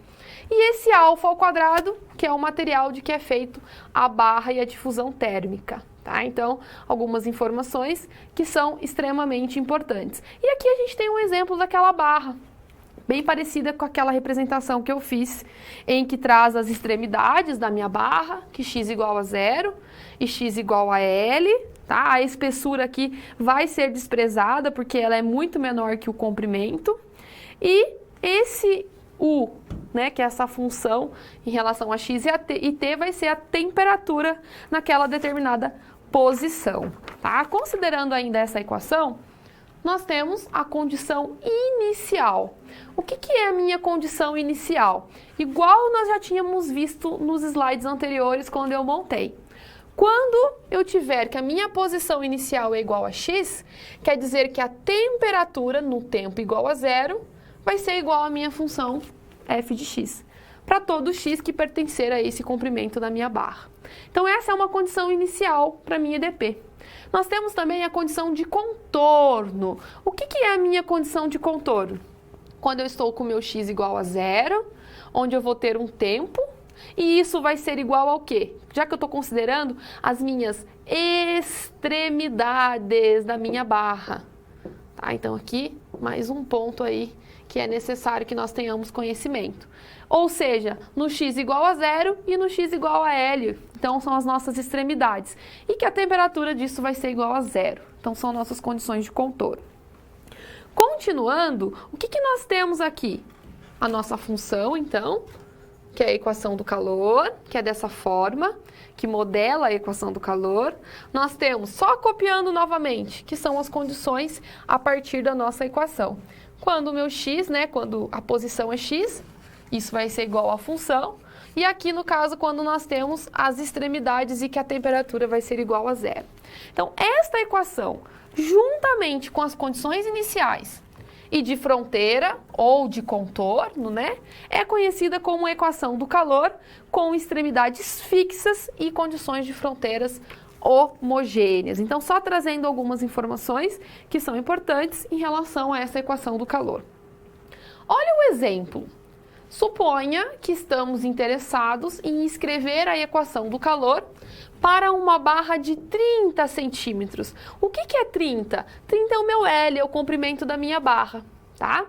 E esse alfa ao quadrado, que é o material de que é feito a barra e a difusão térmica, tá? Então, algumas informações que são extremamente importantes. E aqui a gente tem um exemplo daquela barra, bem parecida com aquela representação que eu fiz, em que traz as extremidades da minha barra, que x igual a 0 e x igual a L, tá? A espessura aqui vai ser desprezada, porque ela é muito menor que o comprimento. E esse U, né, que é essa função em relação a x e t, vai ser a temperatura naquela determinada posição, tá? Considerando ainda essa equação, nós temos a condição inicial. O que é a minha condição inicial? Igual nós já tínhamos visto nos slides anteriores quando eu montei. Quando eu tiver que a minha posição inicial é igual a x, quer dizer que a temperatura no tempo igual a 0 vai ser igual à minha função f de x, para todo x que pertencer a esse comprimento da minha barra. Então, essa é uma condição inicial para a minha EDP. Nós temos também a condição de contorno. O que é a minha condição de contorno? Quando eu estou com o meu x igual a 0, onde eu vou ter um tempo, e isso vai ser igual ao quê? Já que eu estou considerando as minhas extremidades da minha barra. Tá? Então, aqui, mais um ponto aí que é necessário que nós tenhamos conhecimento. Ou seja, no x igual a 0 e no x igual a L. Então, são as nossas extremidades. E que a temperatura disso vai ser igual a 0. Então, são nossas condições de contorno. Continuando, o que nós temos aqui? A nossa função, então, que é a equação do calor, que é dessa forma, que modela a equação do calor. Nós temos, só copiando novamente, que são as condições a partir da nossa equação. Quando o meu x, né, quando a posição é x, isso vai ser igual à função. E aqui, no caso, quando nós temos as extremidades e que a temperatura vai ser igual a zero. Então, esta equação, juntamente com as condições iniciais e de fronteira ou de contorno, né, é conhecida como equação do calor com extremidades fixas e condições de fronteiras homogêneas. Então, só trazendo algumas informações que são importantes em relação a essa equação do calor. Olha o exemplo. Suponha que estamos interessados em escrever a equação do calor para uma barra de 30 centímetros. O que é 30? 30 é o meu L, é o comprimento da minha barra, tá?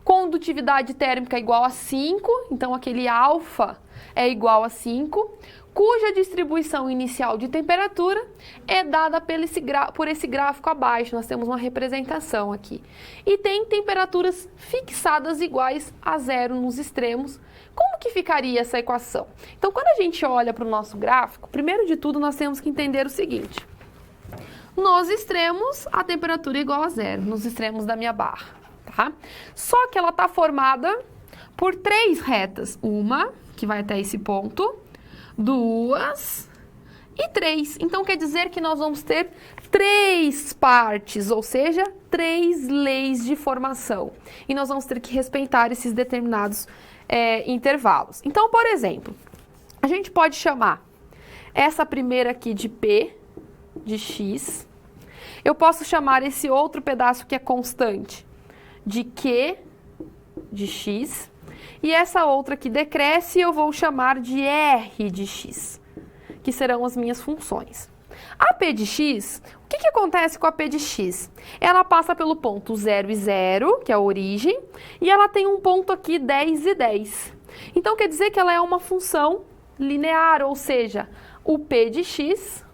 Condutividade térmica igual a 5, então aquele alfa é igual a 5, cuja distribuição inicial de temperatura é dada por esse gráfico abaixo. Nós temos uma representação aqui. E tem temperaturas fixadas iguais a zero nos extremos. Como que ficaria essa equação? Então, quando a gente olha para o nosso gráfico, primeiro de tudo, nós temos que entender o seguinte. Nos extremos, a temperatura é igual a zero, nos extremos da minha barra, tá? Só que ela está formada por 3 retas. Uma, que vai até esse ponto, 2 e 3. Então, quer dizer que nós vamos ter 3 partes, ou seja, 3 leis de formação. E nós vamos ter que respeitar esses determinados intervalos. Então, por exemplo, a gente pode chamar essa primeira aqui de P de X. Eu posso chamar esse outro pedaço que é constante de Q de X. E essa outra que decresce eu vou chamar de R de X, que serão as minhas funções. A P de X, o que acontece com a P de X? Ela passa pelo ponto 0 e 0, que é a origem, e ela tem um ponto aqui 10 e 10. Então, quer dizer que ela é uma função linear, ou seja, o P de X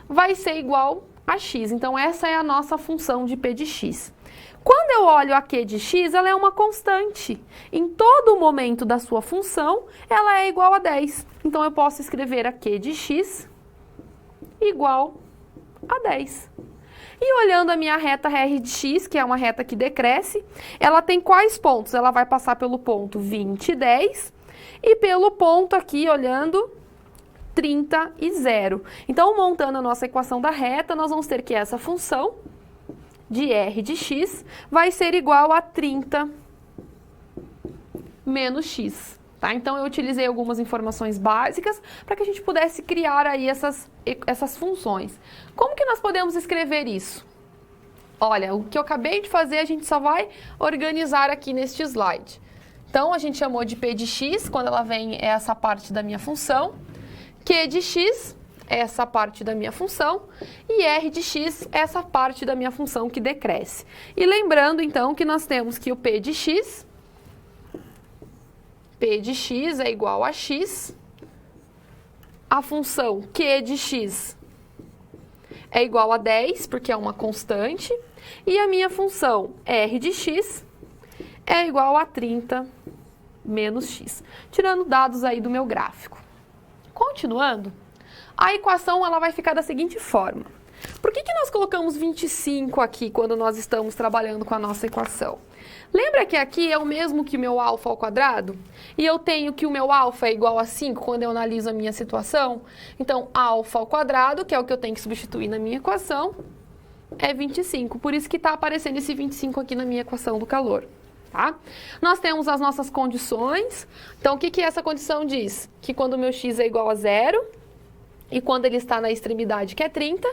vai ser igual a X. Então, essa é a nossa função de P de X. Quando eu olho a Q de X, ela é uma constante. Em todo momento da sua função, ela é igual a 10. Então, eu posso escrever a Q de X igual a 10. E olhando a minha reta R de X, que é uma reta que decresce, ela tem quais pontos? Ela vai passar pelo ponto 20 e 10 e pelo ponto aqui, olhando, 30 e 0. Então, montando a nossa equação da reta, nós vamos ter que essa função de R de X vai ser igual a 30 menos X. Tá? Então, eu utilizei algumas informações básicas para que a gente pudesse criar aí essas funções. Como que nós podemos escrever isso? Olha, o que eu acabei de fazer, a gente só vai organizar aqui neste slide. Então, a gente chamou de P de X, quando ela vem é essa parte da minha função. Q de X, essa parte da minha função. E R de X, essa parte da minha função que decresce. E lembrando, então, que nós temos que o P de X é igual a X. A função Q de X é igual a 10, porque é uma constante. E a minha função R de X é igual a 30 menos X. Tirando dados aí do meu gráfico. Continuando, a equação ela vai ficar da seguinte forma. Por que nós colocamos 25 aqui quando nós estamos trabalhando com a nossa equação? Lembra que aqui é o mesmo que o meu alfa ao quadrado? E eu tenho que o meu alfa é igual a 5 quando eu analiso a minha situação? Então, alfa ao quadrado, que é o que eu tenho que substituir na minha equação, é 25. Por isso que está aparecendo esse 25 aqui na minha equação do calor. Tá? Nós temos as nossas condições. Então, o que essa condição diz? Que quando o meu x é igual a 0 e quando ele está na extremidade, que é 30,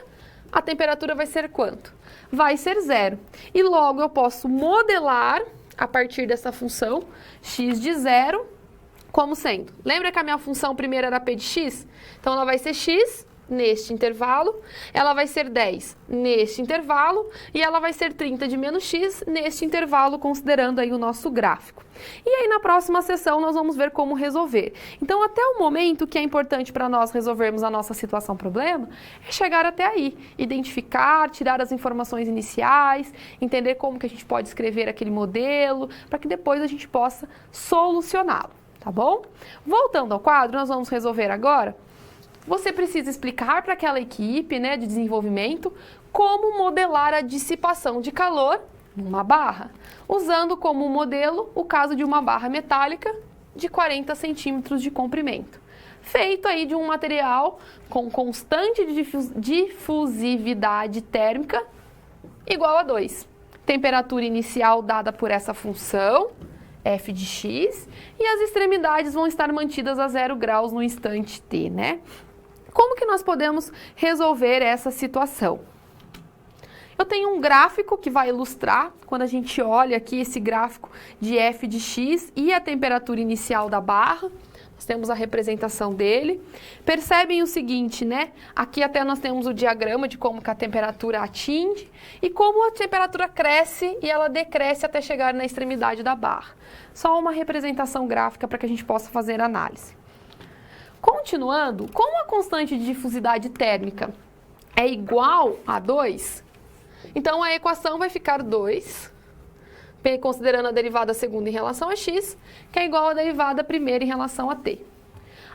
a temperatura vai ser quanto? Vai ser 0. E logo eu posso modelar, a partir dessa função, x de 0, como sendo? Lembra que a minha função primeira era P de x? Então, ela vai ser x neste intervalo, ela vai ser 10 neste intervalo e ela vai ser 30 de menos x neste intervalo, considerando aí o nosso gráfico. E aí na próxima sessão nós vamos ver como resolver. Então até o momento, o que é importante para nós resolvermos a nossa situação problema é chegar até aí, identificar, tirar as informações iniciais, entender como que a gente pode escrever aquele modelo, para que depois a gente possa solucioná-lo, tá bom? Voltando ao quadro, nós vamos resolver agora. Você precisa explicar para aquela equipe, né, de desenvolvimento como modelar a dissipação de calor numa barra, usando como modelo o caso de uma barra metálica de 40 centímetros de comprimento, feito aí de um material com constante de difusividade térmica igual a 2. Temperatura inicial dada por essa função, f de x, e as extremidades vão estar mantidas a 0 graus no instante t, né? Como que nós podemos resolver essa situação? Eu tenho um gráfico que vai ilustrar, quando a gente olha aqui esse gráfico de f de x e a temperatura inicial da barra, nós temos a representação dele. Percebem o seguinte, né? Aqui até nós temos o diagrama de como que a temperatura atinge e como a temperatura cresce e ela decresce até chegar na extremidade da barra. Só uma representação gráfica para que a gente possa fazer análise. Continuando, como a constante de difusidade térmica é igual a 2, então a equação vai ficar 2, considerando a derivada segunda em relação a x, que é igual à derivada primeira em relação a t.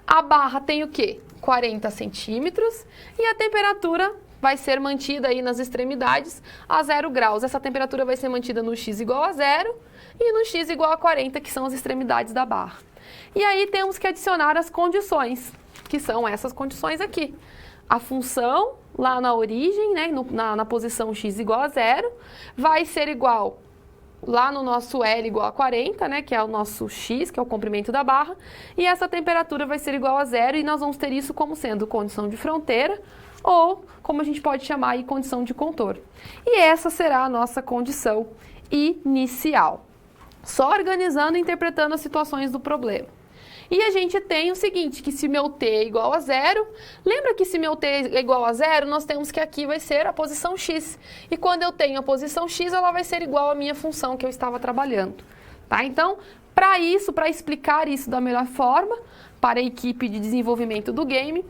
A barra tem o quê? 40 centímetros e a temperatura vai ser mantida aí nas extremidades a 0 graus. Essa temperatura vai ser mantida no x igual a 0 e no x igual a 40, que são as extremidades da barra. E aí temos que adicionar as condições, que são essas condições aqui. A função lá na origem, né, na posição x igual a 0, vai ser igual lá no nosso L igual a 40, né, que é o nosso x, que é o comprimento da barra, e essa temperatura vai ser igual a 0 e nós vamos ter isso como sendo condição de fronteira ou, como a gente pode chamar aí, condição de contorno. E essa será a nossa condição inicial. Só organizando e interpretando as situações do problema. E a gente tem o seguinte, que se meu t é igual a 0, lembra que se meu t é igual a 0, nós temos que aqui vai ser a posição x. E quando eu tenho a posição x, ela vai ser igual à minha função que eu estava trabalhando. Tá? Então, para isso, para explicar isso da melhor forma, para a equipe de desenvolvimento do game,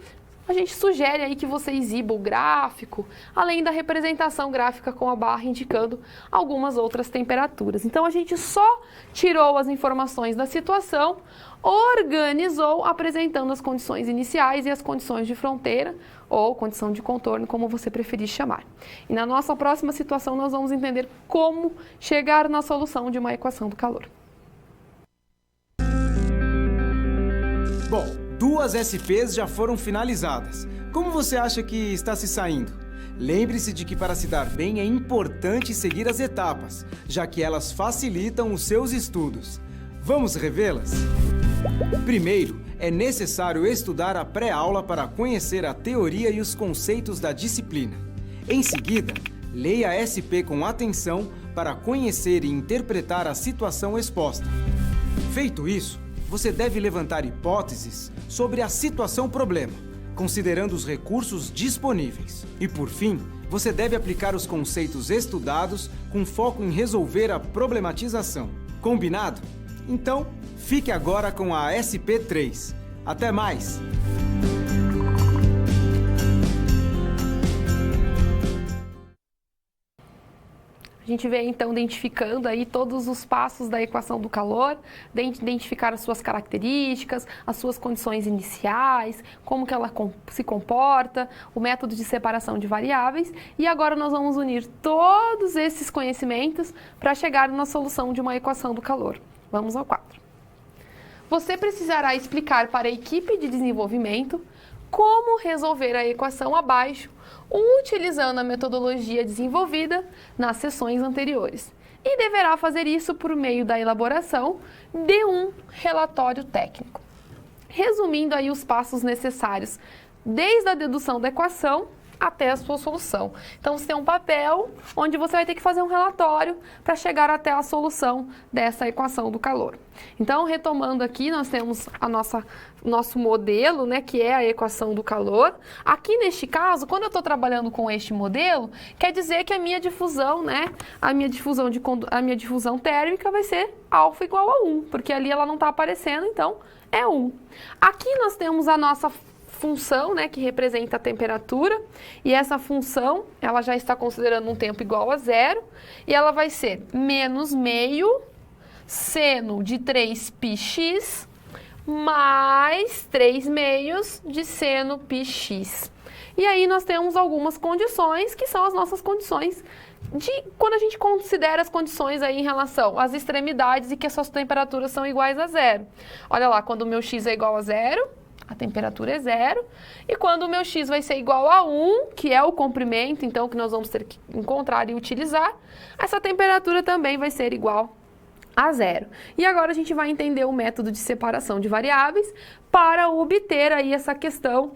a gente sugere aí que você exiba o gráfico, além da representação gráfica com a barra indicando algumas outras temperaturas. Então, a gente só tirou as informações da situação, organizou apresentando as condições iniciais e as condições de fronteira, ou condição de contorno, como você preferir chamar. E na nossa próxima situação, nós vamos entender como chegar na solução de uma equação do calor. Bom, 2 SPs já foram finalizadas. Como você acha que está se saindo? Lembre-se de que para se dar bem é importante seguir as etapas, já que elas facilitam os seus estudos. Vamos revê-las? Primeiro, é necessário estudar a pré-aula para conhecer a teoria e os conceitos da disciplina. Em seguida, leia a SP com atenção para conhecer e interpretar a situação exposta. Feito isso, você deve levantar hipóteses sobre a situação-problema, considerando os recursos disponíveis. E, por fim, você deve aplicar os conceitos estudados com foco em resolver a problematização. Combinado? Então, fique agora com a SP3. Até mais! A gente vem, então, identificando aí todos os passos da equação do calor, identificar as suas características, as suas condições iniciais, como que ela se comporta, o método de separação de variáveis. E agora nós vamos unir todos esses conhecimentos para chegar na solução de uma equação do calor. Vamos ao quadro. Você precisará explicar para a equipe de desenvolvimento como resolver a equação abaixo, utilizando a metodologia desenvolvida nas sessões anteriores. E deverá fazer isso por meio da elaboração de um relatório técnico. Resumindo aí os passos necessários, desde a dedução da equação até a sua solução. Então, você tem um papel onde você vai ter que fazer um relatório para chegar até a solução dessa equação do calor. Então, retomando aqui, nós temos nosso modelo, né, que é a equação do calor. Aqui, neste caso, quando eu estou trabalhando com este modelo, quer dizer que a minha difusão, né, a minha difusão térmica vai ser alfa igual a 1, porque ali ela não está aparecendo, então é 1. Aqui nós temos a nossa função, né, que representa a temperatura, e essa função, ela já está considerando um tempo igual a 0, e ela vai ser menos meio seno de 3πx mais 3 meios de seno πx. E aí nós temos algumas condições, que são as nossas condições de quando a gente considera as condições aí em relação às extremidades e que as suas temperaturas são iguais a 0. Olha lá, quando o meu x é igual a 0, a temperatura é 0, e quando o meu x vai ser igual a 1, que é o comprimento, então, que nós vamos ter que encontrar e utilizar, essa temperatura também vai ser igual a 0. E agora a gente vai entender o método de separação de variáveis para obter aí essa questão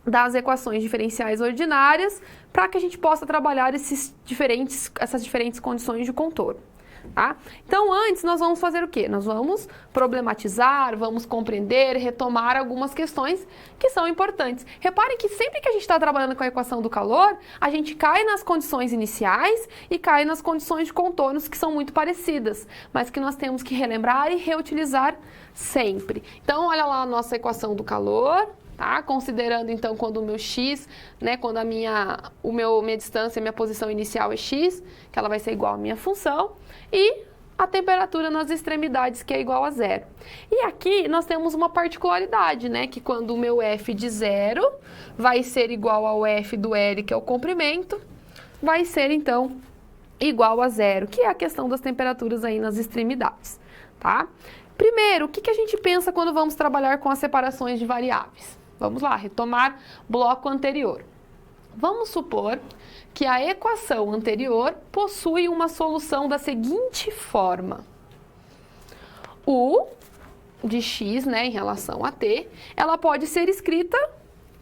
das equações diferenciais ordinárias, para que a gente possa trabalhar essas diferentes condições de contorno. Tá? Então, antes nós vamos fazer o quê? Nós vamos problematizar, vamos compreender, retomar algumas questões que são importantes. Reparem que sempre que a gente está trabalhando com a equação do calor, a gente cai nas condições iniciais e cai nas condições de contornos que são muito parecidas, mas que nós temos que relembrar e reutilizar sempre. Então, olha lá a nossa equação do calor. Tá? Considerando então quando o meu x, né, quando a minha distância, minha posição inicial é x, que ela vai ser igual à minha função, e a temperatura nas extremidades, que é igual a 0. E aqui nós temos uma particularidade, né, que quando o meu f de 0 vai ser igual ao f do L, que é o comprimento, vai ser então igual a 0, que é a questão das temperaturas aí nas extremidades, tá? Primeiro, o que a gente pensa quando vamos trabalhar com as separações de variáveis? Vamos lá, retomar bloco anterior. Vamos supor que a equação anterior possui uma solução da seguinte forma. U de x, né, em relação a t, ela pode ser escrita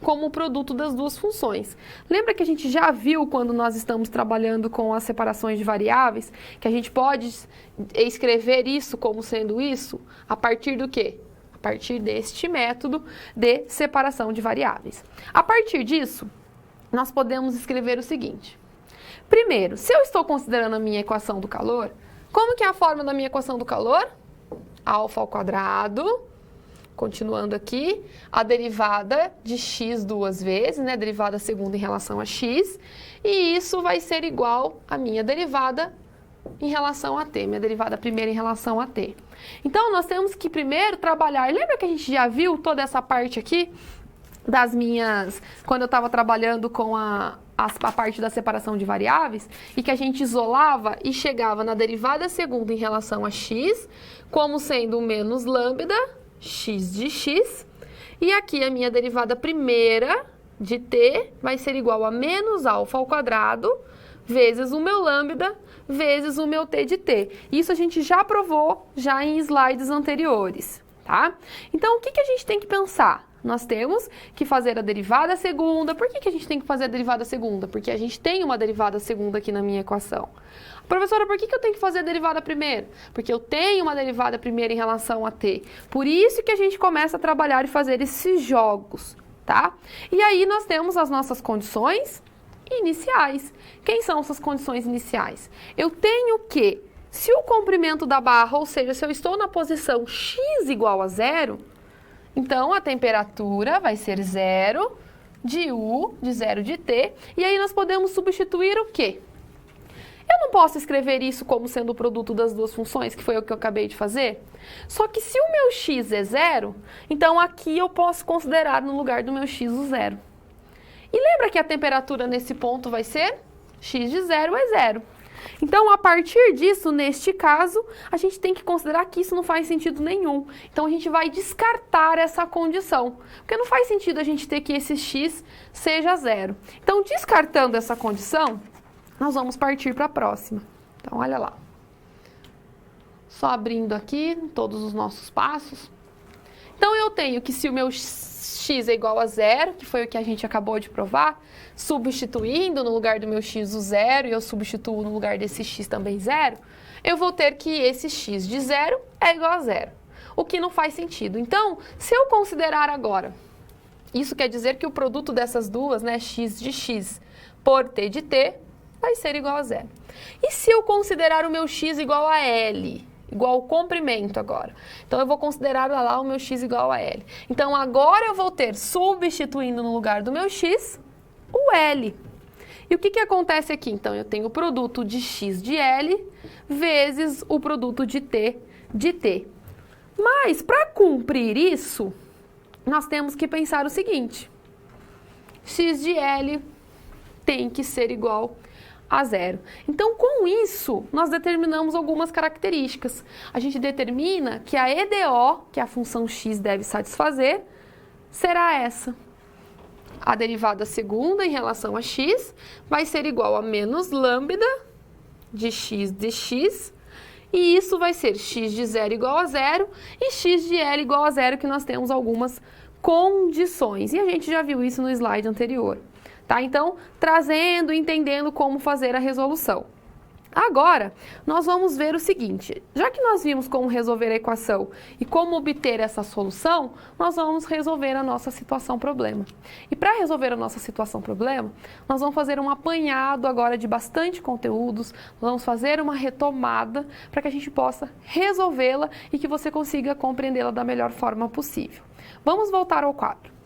como o produto das duas funções. Lembra que a gente já viu quando nós estamos trabalhando com as separações de variáveis, que a gente pode escrever isso como sendo isso a partir do quê? A partir deste método de separação de variáveis. A partir disso, nós podemos escrever o seguinte. Primeiro, se eu estou considerando a minha equação do calor, como que é a forma da minha equação do calor? Alfa ao quadrado, continuando aqui, a derivada de x duas vezes, né, derivada segunda em relação a x, e isso vai ser igual à minha derivada em relação a t, minha derivada primeira em relação a t. Então, nós temos que primeiro trabalhar, lembra que a gente já viu toda essa parte aqui das minhas, quando eu estava trabalhando com a parte da separação de variáveis, e que a gente isolava e chegava na derivada segunda em relação a x, como sendo menos lambda, x de x, e aqui a minha derivada primeira de t vai ser igual a menos alfa ao quadrado, vezes o meu lambda, vezes o meu t de t. Isso a gente já provou já em slides anteriores, tá? Então, o que a gente tem que pensar? Nós temos que fazer a derivada segunda. Por que a gente tem que fazer a derivada segunda? Porque a gente tem uma derivada segunda aqui na minha equação. Professora, por que eu tenho que fazer a derivada primeira? Porque eu tenho uma derivada primeira em relação a t. Por isso que a gente começa a trabalhar e fazer esses jogos, tá? E aí nós temos as nossas condições iniciais. Quem são essas condições iniciais? Eu tenho que, se o comprimento da barra, ou seja, se eu estou na posição x igual a 0, então a temperatura vai ser 0 de U, de 0 de T, e aí nós podemos substituir o quê? Eu não posso escrever isso como sendo o produto das duas funções, que foi o que eu acabei de fazer? Só que se o meu x é 0, então aqui eu posso considerar no lugar do meu x o 0. E lembra que a temperatura nesse ponto vai ser x de 0 é 0. Então, a partir disso, neste caso, a gente tem que considerar que isso não faz sentido nenhum. Então, a gente vai descartar essa condição, porque não faz sentido a gente ter que esse x seja 0. Então, descartando essa condição, nós vamos partir para a próxima. Então, olha lá. Só abrindo aqui todos os nossos passos. Então, eu tenho que se o meu x x é igual a zero, que foi o que a gente acabou de provar, substituindo no lugar do meu x o zero, e eu substituo no lugar desse x também zero, eu vou ter que esse x de zero é igual a zero, o que não faz sentido. Então, se eu considerar agora, isso quer dizer que o produto dessas duas, né, x de x por t de t, vai ser igual a zero. E se eu considerar o meu x igual a L, igual ao comprimento agora? Então, eu vou considerar lá o meu x igual a L. Então, agora eu vou ter, substituindo no lugar do meu x, o L. E o que acontece aqui? Então, eu tenho o produto de x de L vezes o produto de t de t. Mas, para cumprir isso, nós temos que pensar o seguinte: x de L tem que ser igual a zero. Então, com isso, nós determinamos algumas características. A gente determina que a EDO, que a função x deve satisfazer, será essa. A derivada segunda em relação a x vai ser igual a menos lambda de x, e isso vai ser x de zero igual a zero e x de L igual a zero, que nós temos algumas condições. E a gente já viu isso no slide anterior. Tá? Então, trazendo, entendendo como fazer a resolução. Agora, nós vamos ver o seguinte: já que nós vimos como resolver a equação e como obter essa solução, nós vamos resolver a nossa situação-problema. E para resolver a nossa situação-problema, nós vamos fazer um apanhado agora de bastante conteúdos, vamos fazer uma retomada para que a gente possa resolvê-la e que você consiga compreendê-la da melhor forma possível. Vamos voltar ao quadro.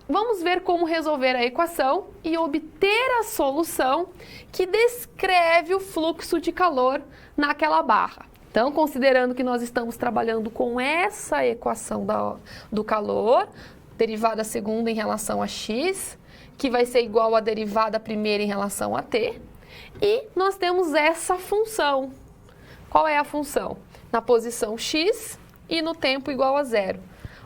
Vamos ver como resolver a equação e obter a solução que descreve o fluxo de calor naquela barra. Então, considerando que nós estamos trabalhando com essa equação do calor, derivada segunda em relação a x, que vai ser igual à derivada primeira em relação a t, e nós temos essa função. Qual é a função? Na posição x e no tempo igual a zero,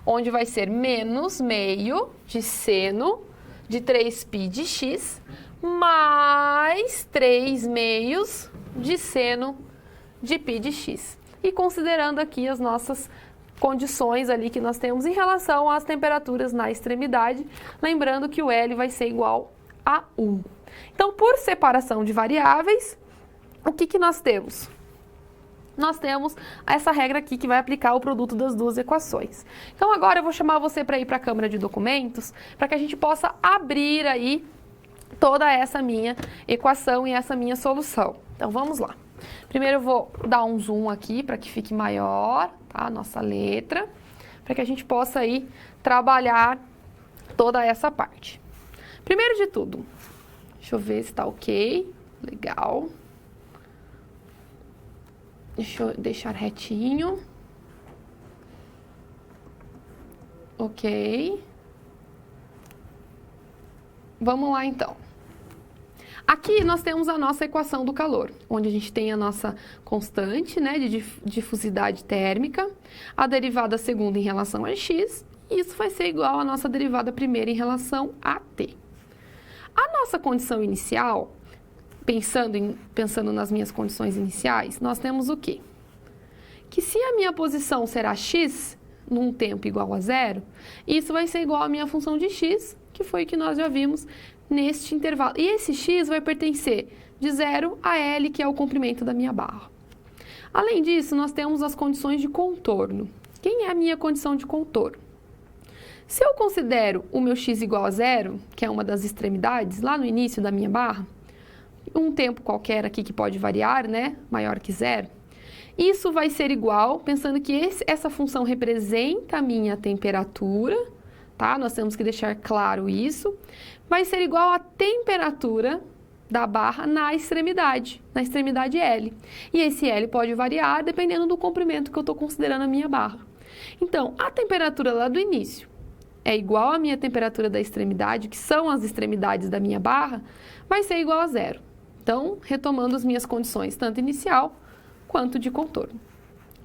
onde vai ser menos meio de seno de 3π de x, mais 3 meios de seno de π de x. E considerando aqui as nossas condições ali que nós temos em relação às temperaturas na extremidade, lembrando que o L vai ser igual a 1. Então, por separação de variáveis, o que nós temos? Nós temos essa regra aqui que vai aplicar o produto das duas equações. Então, agora eu vou chamar você para ir para a câmara de documentos, para que a gente possa abrir aí toda essa minha equação e essa minha solução. Então, vamos lá. Primeiro eu vou dar um zoom aqui para que fique maior, tá? A nossa letra, para que a gente possa aí trabalhar toda essa parte. Primeiro de tudo, deixa eu ver se está ok. Legal. Deixa eu deixar retinho. Ok. Vamos lá, então. Aqui nós temos a nossa equação do calor, onde a gente tem a nossa constante, né, de difusidade térmica, a derivada segunda em relação a x, e isso vai ser igual à nossa derivada primeira em relação a t. A nossa condição inicial, pensando nas minhas condições iniciais, nós temos o quê? Que se a minha posição será x, num tempo igual a zero, isso vai ser igual à minha função de x, que foi o que nós já vimos neste intervalo. E esse x vai pertencer de 0 a L, que é o comprimento da minha barra. Além disso, nós temos as condições de contorno. Quem é a minha condição de contorno? Se eu considero o meu x igual a zero, que é uma das extremidades, lá no início da minha barra, um tempo qualquer aqui que pode variar, né, maior que zero, isso vai ser igual, pensando que essa função representa a minha temperatura, tá? Nós temos que deixar claro isso, vai ser igual à temperatura da barra na extremidade L. E esse L pode variar dependendo do comprimento que eu estou considerando a minha barra. Então, a temperatura lá do início é igual à minha temperatura da extremidade, que são as extremidades da minha barra, vai ser igual a zero. Então, retomando as minhas condições, tanto inicial quanto de contorno.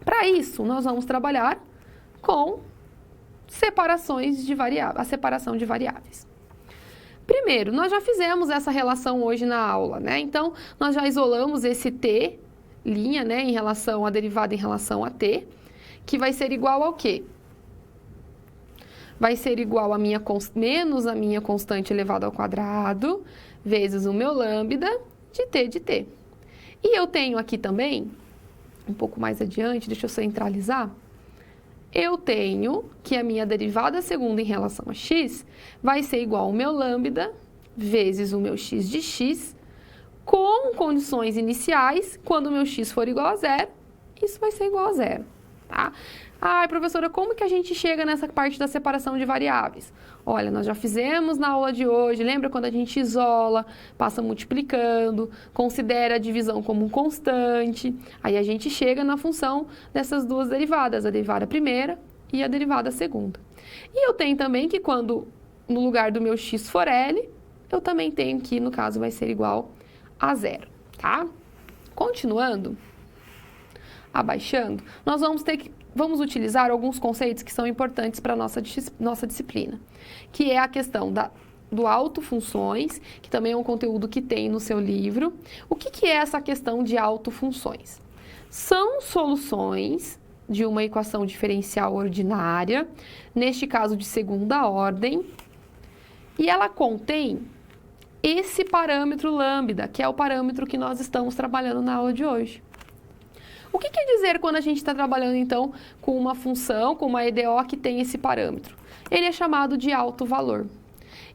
Para isso, nós vamos trabalhar com separações de variáveis, a separação de variáveis. Primeiro, nós já fizemos essa relação hoje na aula, né? Então, nós já isolamos esse t', né, em relação à derivada em relação a t, que vai ser igual ao quê? Vai ser igual a menos a minha constante elevada ao quadrado, vezes o meu lambda de t. E eu tenho aqui também, um pouco mais adiante, deixa eu centralizar, eu tenho que a minha derivada segunda em relação a x vai ser igual ao meu lambda vezes o meu x de x, com condições iniciais, quando o meu x for igual a zero, isso vai ser igual a zero, tá? Ai, professora, como que a gente chega nessa parte da separação de variáveis? Olha, nós já fizemos na aula de hoje, lembra quando a gente isola, passa multiplicando, considera a divisão como um constante, aí a gente chega na função dessas duas derivadas, a derivada primeira e a derivada segunda. E eu tenho também que quando no lugar do meu x for L, eu também tenho que, no caso, vai ser igual a zero, tá? Continuando, abaixando, nós vamos utilizar alguns conceitos que são importantes para a nossa disciplina, que é a questão do autofunções, que também é um conteúdo que tem no seu livro. O que é essa questão de autofunções? São soluções de uma equação diferencial ordinária, neste caso de segunda ordem, e ela contém esse parâmetro lambda, que é o parâmetro que nós estamos trabalhando na aula de hoje. O que quer dizer quando a gente está trabalhando, então, com uma função, com uma EDO que tem esse parâmetro? Ele é chamado de alto valor.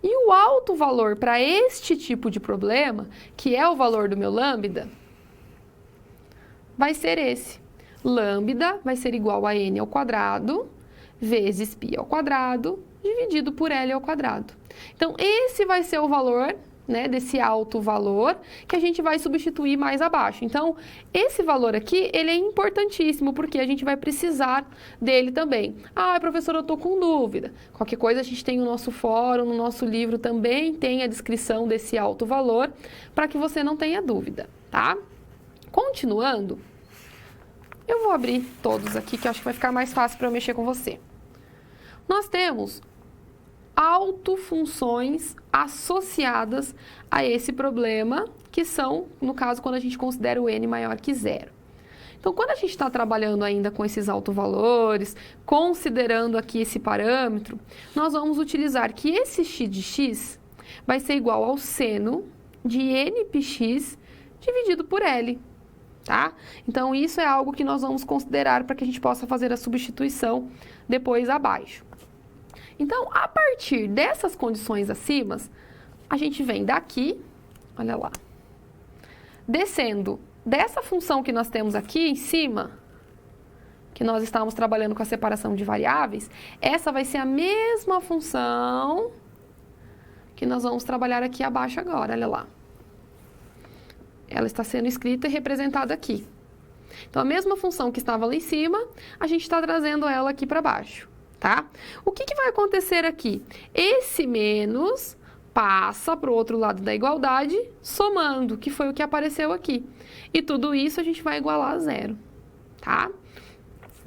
E o alto valor para este tipo de problema, que é o valor do meu lambda, vai ser esse. Lambda vai ser igual a n ao quadrado vezes π ao quadrado dividido por L ao quadrado. Então, esse vai ser o valor, né, desse alto valor que a gente vai substituir mais abaixo. Então, esse valor aqui, ele é importantíssimo, porque a gente vai precisar dele também. Ah, professora, eu estou com dúvida. Qualquer coisa, a gente tem o nosso fórum, no nosso livro também tem a descrição desse alto valor, para que você não tenha dúvida, tá? Continuando, eu vou abrir todos aqui, que eu acho que vai ficar mais fácil para eu mexer com você. Nós temos autofunções associadas a esse problema, que são, no caso, quando a gente considera o n maior que zero. Então, quando a gente está trabalhando ainda com esses autovalores, considerando aqui esse parâmetro, nós vamos utilizar que esse x de x vai ser igual ao seno de nπx dividido por L, tá? Então, isso é algo que nós vamos considerar para que a gente possa fazer a substituição depois abaixo. Então, a partir dessas condições acima, a gente vem daqui, olha lá, descendo dessa função que nós temos aqui em cima, que nós estávamos trabalhando com a separação de variáveis, essa vai ser a mesma função que nós vamos trabalhar aqui abaixo agora, olha lá. Ela está sendo escrita e representada aqui. Então, a mesma função que estava lá em cima, a gente está trazendo ela aqui para baixo. Tá? O que vai acontecer aqui? Esse menos passa para o outro lado da igualdade, somando, que foi o que apareceu aqui. E tudo isso a gente vai igualar a zero, tá?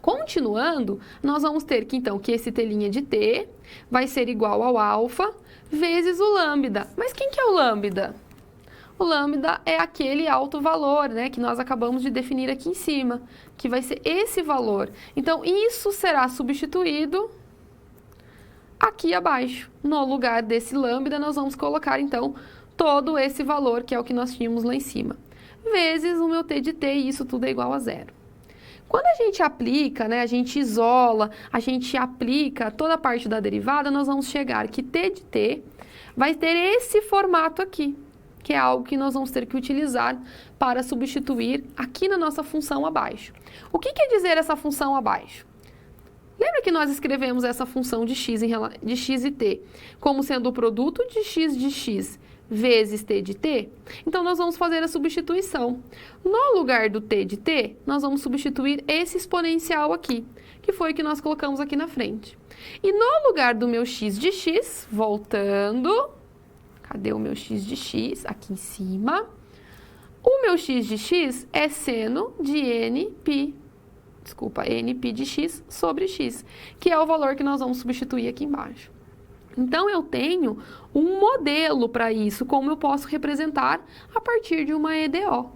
Continuando, nós vamos ter que, então, que esse t' de t vai ser igual ao alfa vezes o lambda. Mas quem que é o lambda? O lambda é aquele alto valor, né, que nós acabamos de definir aqui em cima, que vai ser esse valor. Então, isso será substituído aqui abaixo. No lugar desse lambda, nós vamos colocar, então, todo esse valor, que é o que nós tínhamos lá em cima, vezes o meu t de t, e isso tudo é igual a zero. Quando a gente aplica, né, a gente isola, a gente aplica toda a parte da derivada, nós vamos chegar que t de t vai ter esse formato aqui, que é algo que nós vamos ter que utilizar para substituir aqui na nossa função abaixo. O que quer dizer essa função abaixo? Lembra que nós escrevemos essa função de x e t como sendo o produto de x vezes t de t? Então, nós vamos fazer a substituição. No lugar do t de t, nós vamos substituir esse exponencial aqui, que foi o que nós colocamos aqui na frente. E no lugar do meu x de x, voltando... Cadê o meu x de x? Aqui em cima. O meu x de x é seno de nπ de x sobre x, que é o valor que nós vamos substituir aqui embaixo. Então, eu tenho um modelo para isso, como eu posso representar a partir de uma EDO.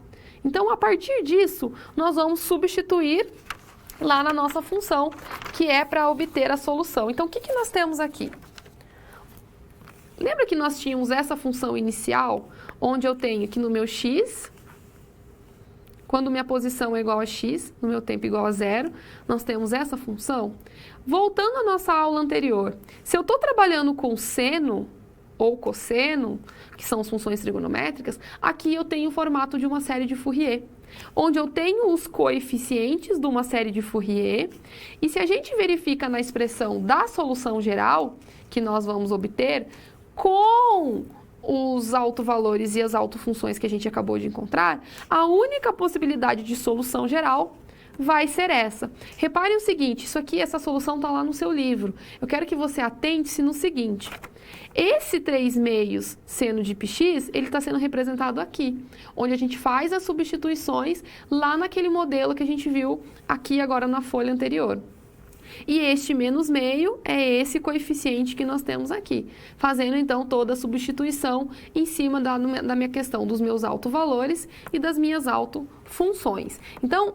Então, a partir disso, nós vamos substituir lá na nossa função, que é para obter a solução. Então, o que nós temos aqui? Lembra que nós tínhamos essa função inicial, onde eu tenho aqui no meu x, quando minha posição é igual a x, no meu tempo igual a 0, nós temos essa função? Voltando à nossa aula anterior, se eu estou trabalhando com seno ou cosseno, que são as funções trigonométricas, aqui eu tenho o formato de uma série de Fourier, onde eu tenho os coeficientes de uma série de Fourier, e se a gente verifica na expressão da solução geral, que nós vamos obter, com os autovalores e as autofunções que a gente acabou de encontrar, a única possibilidade de solução geral vai ser essa. Repare o seguinte, isso aqui, essa solução está lá no seu livro. Eu quero que você atente-se no seguinte. Esse 3/2 seno de πx, ele está sendo representado aqui, onde a gente faz as substituições lá naquele modelo que a gente viu aqui agora na folha anterior. E este menos meio é esse coeficiente que nós temos aqui, fazendo então toda a substituição em cima da minha questão dos meus autovalores e das minhas autofunções. Então,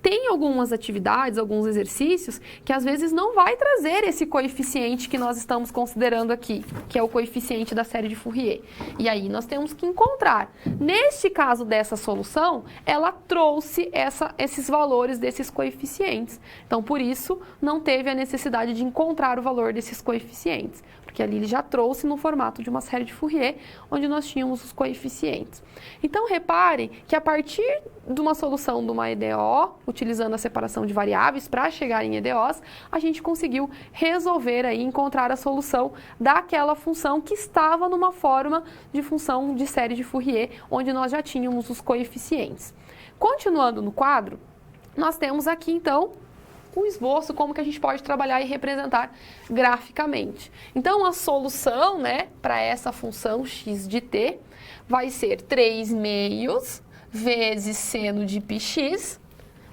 tem algumas atividades, alguns exercícios que às vezes não vai trazer esse coeficiente que nós estamos considerando aqui, que é o coeficiente da série de Fourier. E aí nós temos que encontrar. Neste caso dessa solução, ela trouxe esses valores desses coeficientes. Então, por isso, não teve a necessidade de encontrar o valor desses coeficientes, porque ali ele já trouxe no formato de uma série de Fourier, onde nós tínhamos os coeficientes. Então, repare que a partir de uma solução de uma EDO, utilizando a separação de variáveis para chegar em EDOs, a gente conseguiu resolver aí, encontrar a solução daquela função que estava numa forma de função de série de Fourier, onde nós já tínhamos os coeficientes. Continuando no quadro, nós temos aqui, então, o esboço, como que a gente pode trabalhar e representar graficamente. Então, a solução, né, para essa função x de t vai ser 3/2 vezes seno de πx.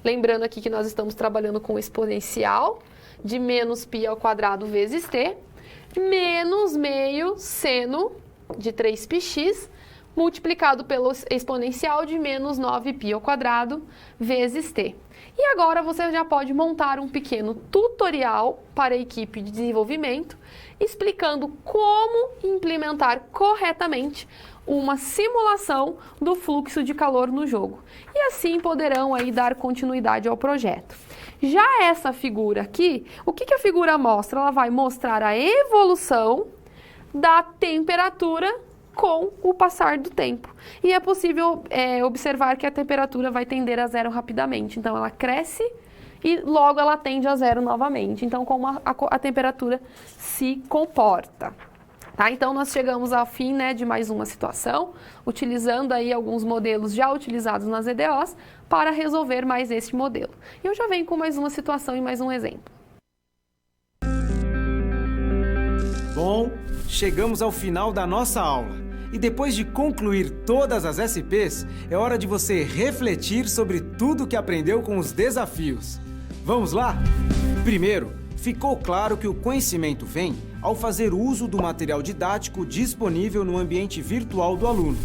Lembrando aqui que nós estamos trabalhando com exponencial de menos π ao quadrado vezes t, menos meio seno de 3πx, multiplicado pelo exponencial de menos 9π ao quadrado vezes t. E agora você já pode montar um pequeno tutorial para a equipe de desenvolvimento, explicando como implementar corretamente uma simulação do fluxo de calor no jogo. E assim poderão aí dar continuidade ao projeto. Já essa figura aqui, o que a figura mostra? Ela vai mostrar a evolução da temperatura com o passar do tempo. E é possível observar que a temperatura vai tender a 0 rapidamente. Então, ela cresce e logo ela tende a 0 novamente. Então, como a temperatura se comporta. Tá? Então, nós chegamos ao fim, né, de mais uma situação, utilizando aí alguns modelos já utilizados nas EDOs para resolver mais este modelo. E eu já venho com mais uma situação e mais um exemplo. Bom, chegamos ao final da nossa aula. E depois de concluir todas as SPs, é hora de você refletir sobre tudo que aprendeu com os desafios. Vamos lá? Primeiro, ficou claro que o conhecimento vem ao fazer uso do material didático disponível no ambiente virtual do aluno.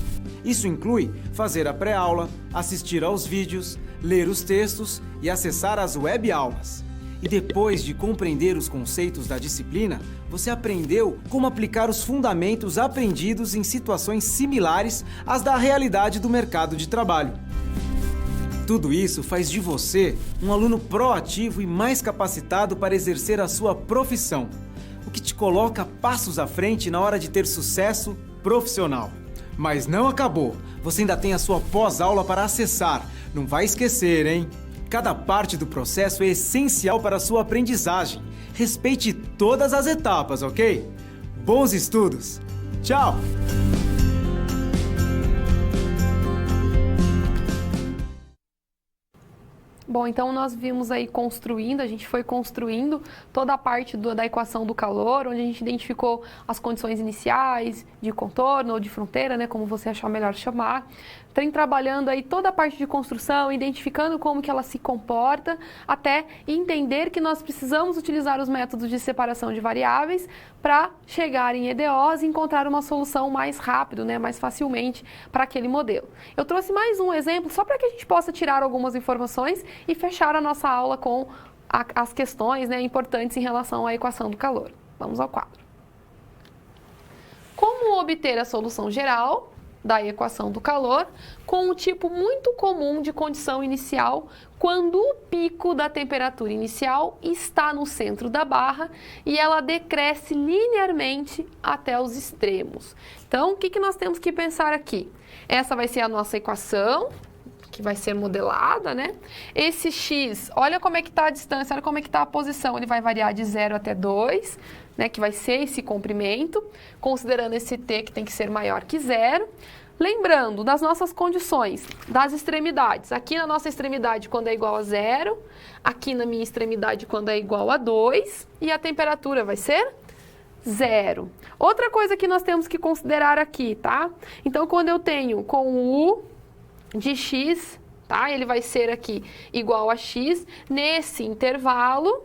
Isso inclui fazer a pré-aula, assistir aos vídeos, ler os textos e acessar as web-aulas. E depois de compreender os conceitos da disciplina, você aprendeu como aplicar os fundamentos aprendidos em situações similares às da realidade do mercado de trabalho. Tudo isso faz de você um aluno proativo e mais capacitado para exercer a sua profissão, o que te coloca passos à frente na hora de ter sucesso profissional. Mas não acabou, você ainda tem a sua pós-aula para acessar, não vai esquecer, hein? Cada parte do processo é essencial para a sua aprendizagem. Respeite todas as etapas, ok? Bons estudos! Tchau! Bom, então nós vimos aí a gente foi construindo toda a parte da equação do calor, onde a gente identificou as condições iniciais de contorno ou de fronteira, né, como você achar melhor chamar. tem trabalhando aí toda a parte de construção, identificando como que ela se comporta, até entender que nós precisamos utilizar os métodos de separação de variáveis para chegar em EDOs e encontrar uma solução mais rápido, né, mais facilmente para aquele modelo. Eu trouxe mais um exemplo só para que a gente possa tirar algumas informações e fechar a nossa aula com as questões, né, importantes em relação à equação do calor. Vamos ao quadro. Como obter a solução geral da equação do calor com um tipo muito comum de condição inicial quando o pico da temperatura inicial está no centro da barra e ela decresce linearmente até os extremos. Então, o que nós temos que pensar aqui? Essa vai ser a nossa equação, que vai ser modelada, né? Esse x, olha como é que está a distância, olha como é que está a posição, ele vai variar de 0 até 2, né, que vai ser esse comprimento, considerando esse t que tem que ser maior que 0. Lembrando das nossas condições, das extremidades. Aqui na nossa extremidade, quando é igual a 0, aqui na minha extremidade, quando é igual a 2, e a temperatura vai ser 0. Outra coisa que nós temos que considerar aqui, tá? Então, quando eu tenho com o u de x, tá? Ele vai ser aqui igual a x nesse intervalo.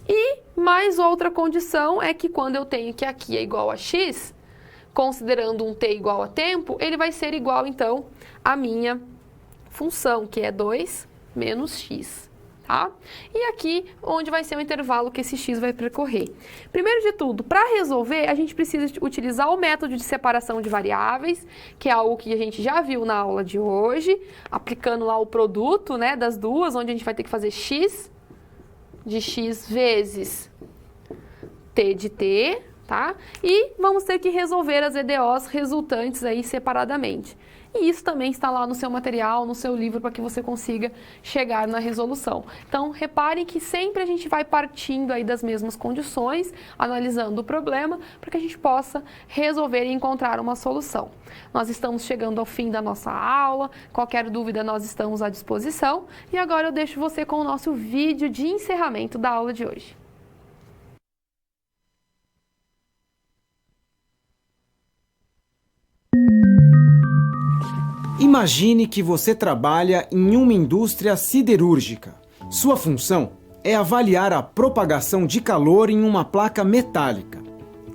E mais outra condição é que quando eu tenho que aqui é igual a x, considerando um t igual a tempo, ele vai ser igual, então, à minha função, que é 2 menos x, tá? E aqui, onde vai ser o intervalo que esse x vai percorrer. Primeiro de tudo, para resolver, a gente precisa utilizar o método de separação de variáveis, que é algo que a gente já viu na aula de hoje, aplicando lá o produto, né, das duas, onde a gente vai ter que fazer x de x vezes t de t, tá? E vamos ter que resolver as EDOs resultantes aí separadamente. E isso também está lá no seu material, no seu livro, para que você consiga chegar na resolução. Então, reparem que sempre a gente vai partindo aí das mesmas condições, analisando o problema, para que a gente possa resolver e encontrar uma solução. Nós estamos chegando ao fim da nossa aula, qualquer dúvida nós estamos à disposição. E agora eu deixo você com o nosso vídeo de encerramento da aula de hoje. Imagine que você trabalha em uma indústria siderúrgica. Sua função é avaliar a propagação de calor em uma placa metálica.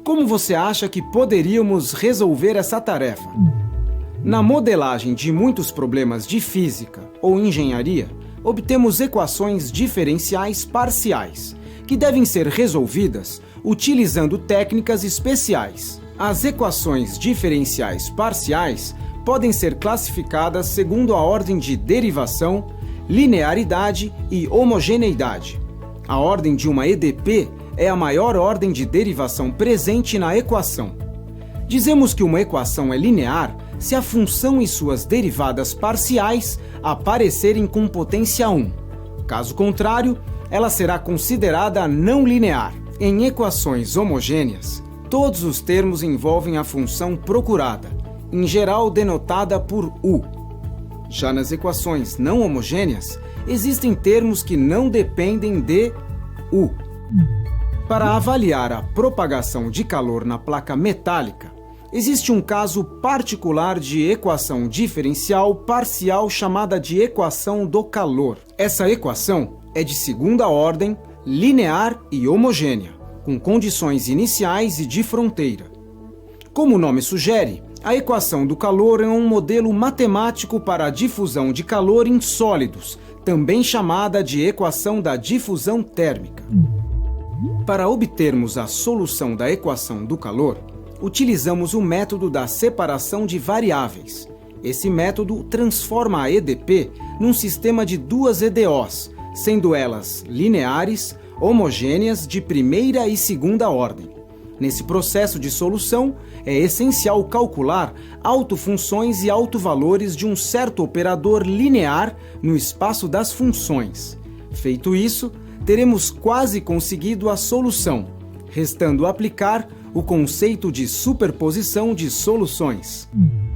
Como você acha que poderíamos resolver essa tarefa? Na modelagem de muitos problemas de física ou engenharia, obtemos equações diferenciais parciais, que devem ser resolvidas utilizando técnicas especiais. As equações diferenciais parciais podem ser classificadas segundo a ordem de derivação, linearidade e homogeneidade. A ordem de uma EDP é a maior ordem de derivação presente na equação. Dizemos que uma equação é linear se a função e suas derivadas parciais aparecerem com potência 1. Caso contrário, ela será considerada não linear. Em equações homogêneas, todos os termos envolvem a função procurada, em geral denotada por u. Já nas equações não homogêneas, existem termos que não dependem de u. Para avaliar a propagação de calor na placa metálica, existe um caso particular de equação diferencial parcial chamada de equação do calor. Essa equação é de segunda ordem, linear e homogênea, com condições iniciais e de fronteira. Como o nome sugere, a equação do calor é um modelo matemático para a difusão de calor em sólidos, também chamada de equação da difusão térmica. Para obtermos a solução da equação do calor, utilizamos o método da separação de variáveis. Esse método transforma a EDP num sistema de duas EDOs, sendo elas lineares, homogêneas de primeira e segunda ordem. Nesse processo de solução, é essencial calcular autofunções e autovalores de um certo operador linear no espaço das funções. Feito isso, teremos quase conseguido a solução, restando aplicar o conceito de superposição de soluções.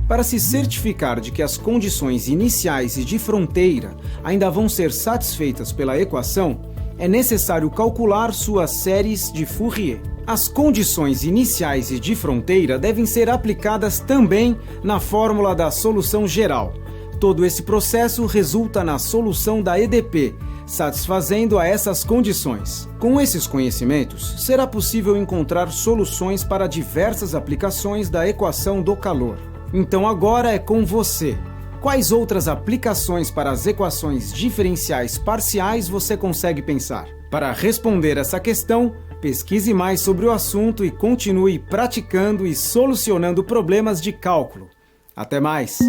Para se certificar de que as condições iniciais e de fronteira ainda vão ser satisfeitas pela equação, é necessário calcular suas séries de Fourier. As condições iniciais e de fronteira devem ser aplicadas também na fórmula da solução geral, todo esse processo resulta na solução da EDP, satisfazendo a essas condições. Com esses conhecimentos, será possível encontrar soluções para diversas aplicações da equação do calor. Então agora é com você. Quais outras aplicações para as equações diferenciais parciais você consegue pensar? Para responder essa questão, pesquise mais sobre o assunto e continue praticando e solucionando problemas de cálculo. Até mais!